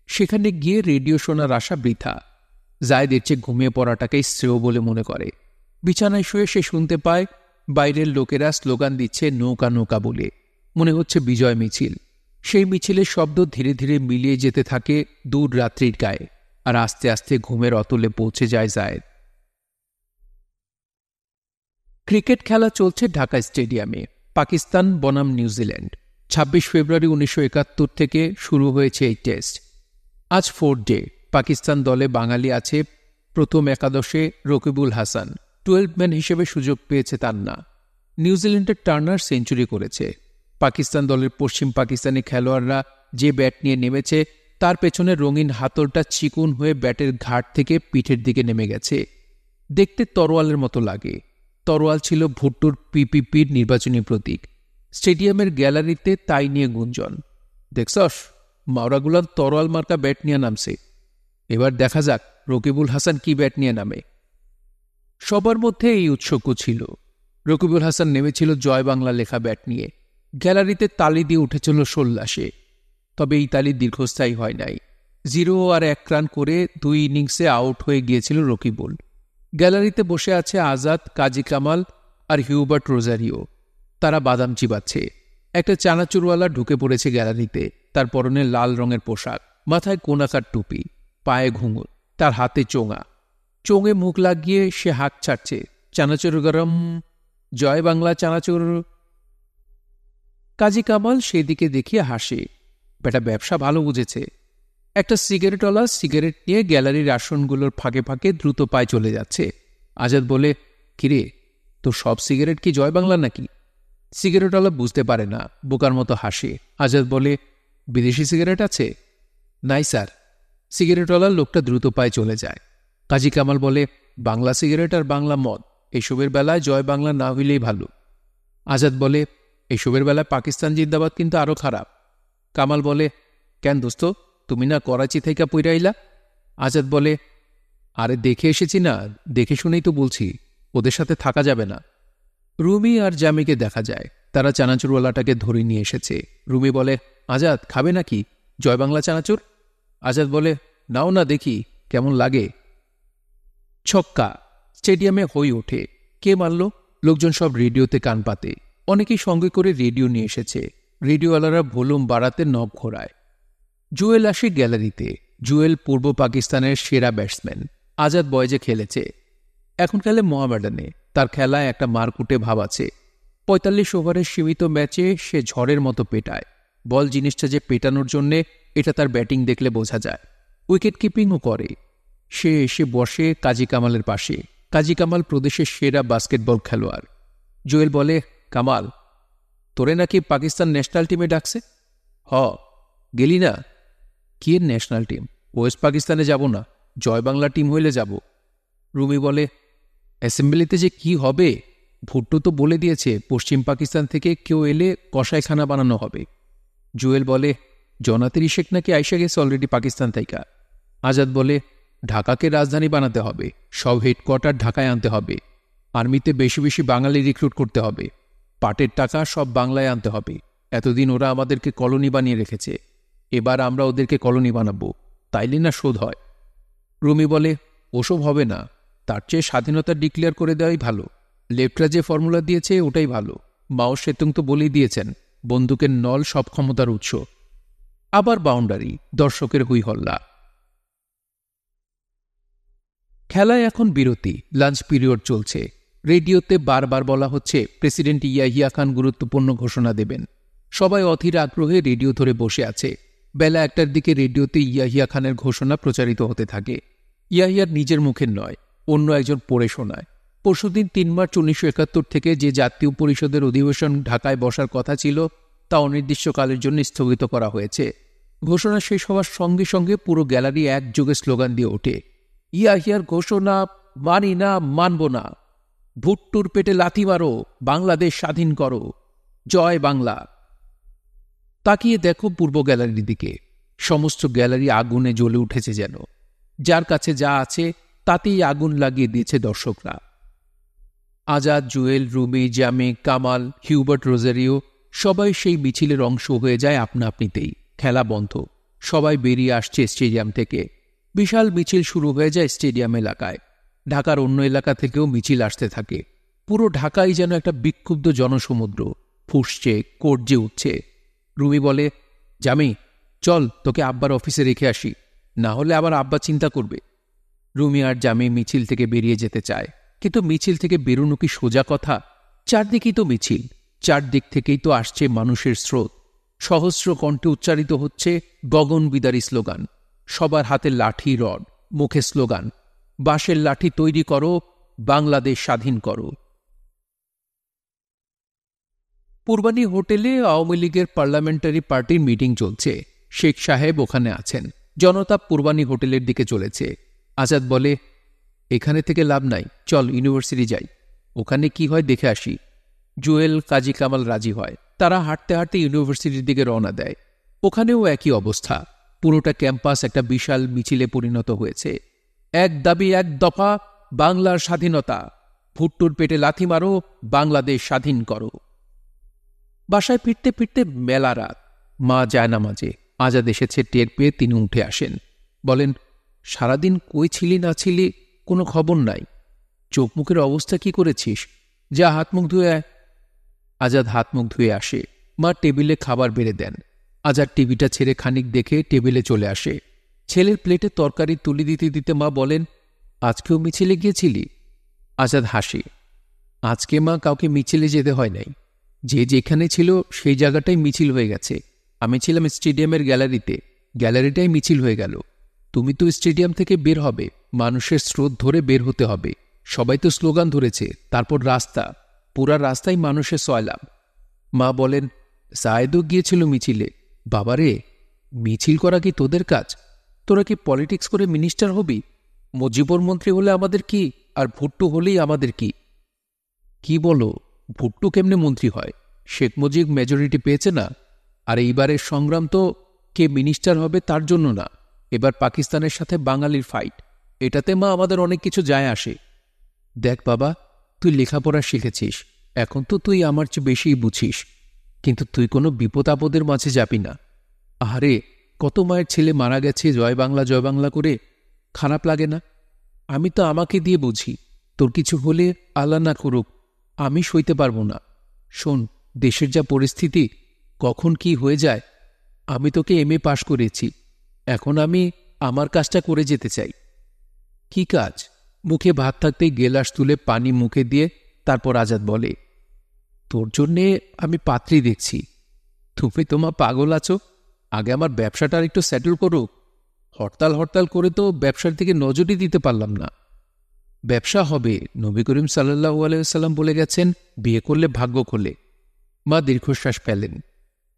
সেখানে গিয়ে রেডিও শোনার আশা বৃথা। জায়েদ এর চেয়ে ঘুমিয়ে পড়াটাকেই শ্রেয় বলে মনে করে। বিছানায় শুয়ে সে শুনতে পায় বাইরের লোকেরা স্লোগান দিচ্ছে নৌকা নৌকা বলে। মনে হচ্ছে বিজয় মিছিল। সেই মিছিলের শব্দ ধীরে ধীরে মিলিয়ে যেতে থাকে দূর রাত্রির গায়ে, আর আস্তে আস্তে ঘুমের অতলে পৌঁছে যায় জায়েদ। ক্রিকেট খেলা চলছে ঢাকা স্টেডিয়ামে। পাকিস্তান বনাম নিউজিল্যান্ড। ২৬ ফেব্রুয়ারি ১৯৭১ থেকে শুরু হয়েছে এই টেস্ট। আজ 4th ডে। পাকিস্তান দলে বাঙালি আছে। প্রথম একাদশে রকিবুল হাসান 12 ম্যান হিসেবে সুযোগ পেয়েছে তান্না। নিউজিল্যান্ডের টার্নার সেঞ্চুরি করেছে। পাকিস্তান দলের পশ্চিম পাকিস্তানি খেলোয়াড়রা যে ব্যাট নিয়ে নেমেছে তার পেছনে রঙিন হাতলটা চিকুন হয়ে ব্যাটের ঘাট থেকে পিঠের দিকে নেমে গেছে। দেখতে তরোয়ালের মতো লাগে। তরোয়াল ছিল ভুট্টোর পিপিপির নির্বাচনী প্রতীক। স্টেডিয়ামের গ্যালারিতে তাই নিয়ে গুঞ্জন। দেখছস, মাওরাগুলার তরোয়াল মার্কা ব্যাট নিয়ে নামছে। এবার দেখা যাক রকিবুল হাসান কি ব্যাট নিয়ে নামে। সবার মধ্যে এই উৎসুক ছিল। রকিবুল হাসান নেমেছিল জয় বাংলা লেখা ব্যাট নিয়ে। গ্যালারিতে তালি দিয়ে উঠেছিল সোল্লাসে। তবে এই তালি দীর্ঘস্থায়ী হয় নাই। 0 আর 1 রান করে 2 ইনিংসে আউট হয়ে গিয়েছিল রকিবুল। গ্যালারিতে বসে আছে আজাদ, কাজী কামাল আর হিউবার্ট রোজারিও। তারা বাদাম চিবাচ্ছে। একটা চানাচুরওয়ালা ঢুকে পড়েছে গ্যালারিতে। তার পরনে লাল রঙের পোশাক, মাথায় কোনাকার টুপি, পায়ে ঘুঙুর, তার হাতে চোঙা। চোঙে মুখ লাগিয়ে সে হাঁক ছাড়ছে, চানাচুর গরম, জয় বাংলা চানাচুর। কাজী কামাল সেদিকে দেখিয়ে হাসে। বেটা ব্যবসা ভালো বুঝেছে। একটা সিগারেটওয়ালা সিগারেট নিয়ে গ্যালারির আসনগুলোর ফাঁকে ফাঁকে দ্রুত পায়ে চলে যাচ্ছে। আজাদ বলে, কিরে, তো সব সিগারেট কি জয় বাংলা নাকি? সিগারেটওয়ালা বুঝতে পারে না, বোকার মতো হাসে। আজাদ বলে, বিদেশি সিগারেট আছে? নাই স্যার। সিগারেটওয়ালার লোকটা দ্রুত পায়ে চলে যায়। কাজী কামাল বলে, বাংলা সিগারেট আর বাংলা মদ এসবের বেলায় জয় বাংলা না হইলেই ভালো। আজাদ বলে, এসবের বেলায় পাকিস্তান জিন্দাবাদ কিন্তু আরো খারাপ। কামাল বলে, কেন দোস্ত, তুমি না করাচি থেকে পইরাইলা? আজাদ বলে, আরে দেখে এসেছি না, দেখে শুনেই তো বলছি, ওদের সাথে থাকা যাবে না। রুমি আর জামিকে দেখা যায়। তারা চানাচুরওয়ালাটাকে ধরে নিয়ে এসেছে। রুমি বলে, আজাদ খাবে নাকি জয় বাংলা চানাচুর? আজাদ বলে, নাও না দেখি কেমন লাগে। ছক্কা। স্টেডিয়ামে হই ওঠে। কে মারল? লোকজন সব রেডিওতে কান পাতে। অনেকেই সঙ্গে করে রেডিও নিয়ে এসেছে। রেডিওওয়ালারা ভলিউম বাড়াতে নব ঘোরায়। জুয়েল আসে গ্যালারিতে। জুয়েল পূর্ব পাকিস্তানের সেরা ব্যাটসম্যান। আজাদ বয়েজে খেলেছে, এখন খেলে মোহামেডানে। তার খেলায় একটা মারকুটে ভাব আছে। ৪৫ ওভারের সীমিত ম্যাচে সে ঝড়ের মতো পেটায়। বল জিনিসটা যে পেটানোর জন্যে এটা তার ব্যাটিং দেখলে বোঝা যায়। উইকেট কিপিংও করে। সে এসে বসে কাজী কামালের পাশে। কাজী কামাল প্রদেশের সেরা বাস্কেটবল খেলোয়াড়। জুয়েল বলে, কামাল, তোরে নাকি পাকিস্তান ন্যাশনাল টিমে ডাকছে? হ। গেলি না? কি এর ন্যাশনাল টিম? ওয়েস্ট পাকিস্তানে যাব না, জয় বাংলা টিম হইলে যাব। রুমি বলে, অ্যাসেম্বলিতে যে কি হবে? ভুট্টো তো বলে দিয়েছে পশ্চিম পাকিস্তান থেকে কেউ এলে কষাইখানা বানানো হবে। জুয়েল বলে, জনাতের ইশেক নাকি আইসা গেছে অলরেডি পাকিস্তান থেকে। আজাদ বলে, ঢাকাকে রাজধানী বানাতে হবে, সব হেডকোয়ার্টার ঢাকায় আনতে হবে, আর্মিতে বেশি বেশি বাঙালি রিক্রুট করতে হবে, পাটের টাকা সব বাংলায় আনতে হবে। এতদিন ওরা আমাদেরকে কলোনি বানিয়ে রেখেছে, এবার আমরা ওদেরকে কলোনি বানাবো, তাইলে না শোধ হয়। রুমি বলে, ওসব হবে না, তার চেয়ে স্বাধীনতা ডিক্লেয়ার করে দেওয়াই ভালো। লেফটরা যে ফর্মুলা দিয়েছে ওটাই ভালো। মাও সেতুং তো বলেই দিয়েছেন, বন্দুকের নল সব ক্ষমতার উৎস। আবার বাউন্ডারি, দর্শকের হুই হল্লা। খেলায় এখন বিরতি, লাঞ্চ পিরিয়ড চলছে। রেডিওতে বারবার বলা হচ্ছে প্রেসিডেন্ট ইয়াহিয়া খান গুরুত্বপূর্ণ ঘোষণা দেবেন। সবাই অধীর আগ্রহে রেডিও ধরে বসে আছে। বেলা 1টার দিকে রেডিওতে ইয়াহিয়া খানের ঘোষণা প্রচারিত হতে থাকে। ইয়াহিয়ার নিজের মুখের নয়, অন্য একজন পড়ে শোনায়। পরশুদিন ৩ মার্চ ১৯৭১ থেকে যে জাতীয় পরিষদের অধিবেশন ঢাকায় বসার কথা ছিল তা অনির্দিষ্টকালের জন্য স্থগিত করা হয়েছে। ঘোষণা শেষ হওয়ার সঙ্গে সঙ্গে পুরো গ্যালারি একযোগে স্লোগান দিয়ে ওঠে, ইয়া হিয়ার ঘোষণা, মানি না, মানব না, ভুট্টুর পেটে লাথি মারো, বাংলাদেশ স্বাধীন করো, জয় বাংলা। তাকিয়ে দেখো পূর্ব গ্যালারির দিকে, সমস্ত গ্যালারি আগুনে জ্বলে উঠেছে যেন। যার কাছে যা আছে তাতেই আগুন লাগিয়ে দিয়েছে দর্শকরা। আজাদ, জুয়েল, রুমি, জামে, কামাল, হিউবার্ট, রোজারিও সবাই সেই মিছিলের অংশ হয়ে যায় আপনা আপনিতেই। খেলা বন্ধ, সবাই বেরিয়ে আসছে স্টেডিয়াম থেকে। বিশাল মিছিল শুরু হয়ে যায় স্টেডিয়াম এলাকায়। ঢাকার অন্য এলাকা থেকেও মিছিল আসতে থাকে। পুরো ঢাকাই যেন একটা বিক্ষুব্ধ জনসমুদ্র, ফুঁসছে, গর্জে উঠছে। রুমি বলে, জামি চল, তোকে আব্বার অফিসে রেখে আসি, না হলে আবার আব্বা চিন্তা করবে। রুমি আর জামি মিছিল থেকে বেরিয়ে যেতে চায়, কিন্তু মিছিল থেকে বেরোনো কি সোজা কথা? চারদিকেই তো মিছিল, চারদিক থেকেই তো আসছে মানুষের স্রোত। সহস্র কণ্ঠে উচ্চারিত হচ্ছে গগন বিদারী স্লোগান। সবার হাতে লাঠি, রড, মুখে স্লোগান, বাঁশের লাঠি তৈরি করো, বাংলাদেশ স্বাধীন করো। পূর্বানী হোটেলে আওয়ামী লীগের পার্লামেন্টারি পার্টির মিটিং চলছে। শেখ সাহেব ওখানে আছেন। জনতা পূর্বানী হোটেলের দিকে চলেছে। আজাদ বলে, এখানে থেকে লাভ নাই, চল ইউনিভার্সিটি যাই, ওখানে কি হয় দেখে আসি। জুয়েল, কাজী কামাল রাজি হয়। তারা হাঁটতে হাঁটতে ইউনিভার্সিটির দিকে রওনা দেয়। ওখানেও একই অবস্থা। পুরোটা ক্যাম্পাস একটা বিশাল মিছিলে পরিণত হয়েছে। এক দাবি, এক দফা, বাংলার স্বাধীনতা, ভুট্টুর পেটে লাথি মারো, বাংলাদেশ স্বাধীন করো। বাসায় ফিরতে ফিরতে মেলা রাত। মা যায় না মাঝে। আজাদ এসেছে টের পেয়ে তিনি উঠে আসেন। বলেন, সারাদিন কই ছিলি না ছিলি, কোনো খবর নাই। চোখ মুখের অবস্থা কি করেছিস? যা হাত মুখ ধুয়ে আয়। আজাদ হাত মুখ ধুয়ে আসে। মা টেবিলে খাবার বেড়ে দেন। আজাদ টিভিটা ছেড়ে খানিক দেখে টেবিলে চলে আসে। ছেলের প্লেটে তরকারি তুলে দিতে দিতে মা বলেন, আজকেও মিছিলে গিয়েছিলি? আজাদ হাসে। আজকে মা কাউকে মিছিলে যেতে হয় নাই, যে যেখানে ছিল সেই জায়গাটাই মিছিল হয়ে গেছে। আমি ছিলাম স্টেডিয়ামের গ্যালারিতে, গ্যালারিটাই মিছিল হয়ে গেল। তুমি তো স্টেডিয়াম থেকে বের হবে, মানুষের স্রোত ধরে বের হতে হবে। সবাই তো স্লোগান ধরেছে, তারপর রাস্তা, পুরা রাস্তায় মানুষের সয়লাম। মা বলেন, সায়েদও গিয়েছিল মিছিলে। বাবারে, মিছিল করা কি তোদের কাজ? তোরা কি পলিটিক্স করে মিনিস্টার হবি? মুজিবুর মন্ত্রী হলে আমাদের কি, আর ভুট্টু হলেই আমাদের কি? কি বলো, ভুট্টু কেমনে মন্ত্রী হয়? শেখ মুজিব মেজরিটি পেয়েছে না। আর এইবারের সংগ্রাম তো কে মিনিস্টার হবে তার জন্য না, এবার পাকিস্তানের সাথে বাঙালির ফাইট। এটাতে মা আমাদের অনেক কিছু যায় আসে। দেখ বাবা, তুই লেখাপড়া শিখেছিস, এখন তো তুই আমার চেয়ে বেশিই বুঝিস, কিন্তু তুই কোনো বিপদ আপদের মাঝে যাবি না। আরে, কত মায়ের ছেলে মারা গেছে জয় বাংলা করে, খারাপ লাগে না? আমি তো আমাকে দিয়ে বুঝি, তোর কিছু হলে আল্লাহ না করুক, আমি সইতে পারবো না। শোন, দেশের যা পরিস্থিতি, কখন কি হয়ে যায়। আমি তোকে MA পাশ করেছি, এখন আমি আমার কাজটা করে যেতে চাই। কি কাজ? মুখে ভাত থাকতেই গেলাস তুলে পানি মুখে দিয়ে তারপর আজাদ বলে, তোর জন্যে আমি পাত্রী দেখছি। তুমি তোমা পাগল আছো? আগে আমার ব্যবসাটা একটু সেটেল করুক। হরতাল করে তো ব্যবসার দিকে নজরই দিতে পারলাম না। ব্যবসা হবে, নবী করিম সাল্লাল্লাহু আলাইহি ওয়াসাল্লাম বলে গেছেন, বিয়ে করলে ভাগ্য খোলে। মা দীর্ঘশ্বাস ফেলেন।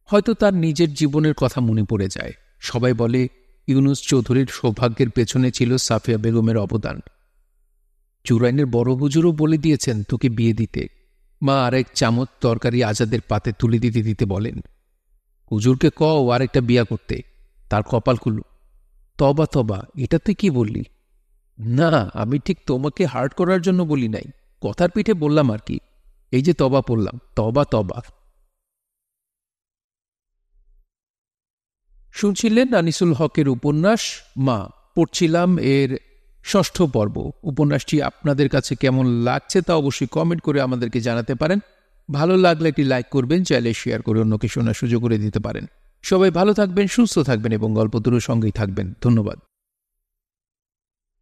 হয়তো তার নিজের জীবনের কথা মনে পড়ে যায়। সবাই বলে, ইউনুস চৌধুরীর সৌভাগ্যের পেছনে ছিল সাফিয়া বেগমের অবদান। চুরাইনের বড় হুজুরও বলে দিয়েছেন তোকে বিয়ে দিতে। মা আরেক চামচ তরকারি আজাদের পাতে তুলে দিতে দিতে বলেন, হুজুরকে কও আরেকটা বিয়া করতে, তার কপাল খুলু। তবা, এটা তুই কি বললি? না, আমি ঠিক তোমাকে হার্ট করার জন্য বলি নাই, কথার পিঠে বললাম আর কি। এই যে তবা পড়লাম, তবা। শুনছিলেন আনিসুল হকের উপন্যাস মা। পড়ছিলাম এর 6ষ্ঠ পর্ব। উপন্যাসটি আপনাদের কাছে কেমন লাগছে তা অবশ্যই কমেন্ট করে আমাদেরকে জানাতে পারেন। ভালো লাগলে একটি লাইক করবেন, চাইলে শেয়ার করে অন্যকে শোনার সুযোগ করে দিতে পারেন। সবাই ভালো থাকবেন, সুস্থ থাকবেন এবং গল্পগুলোর সঙ্গেই থাকবেন। ধন্যবাদ।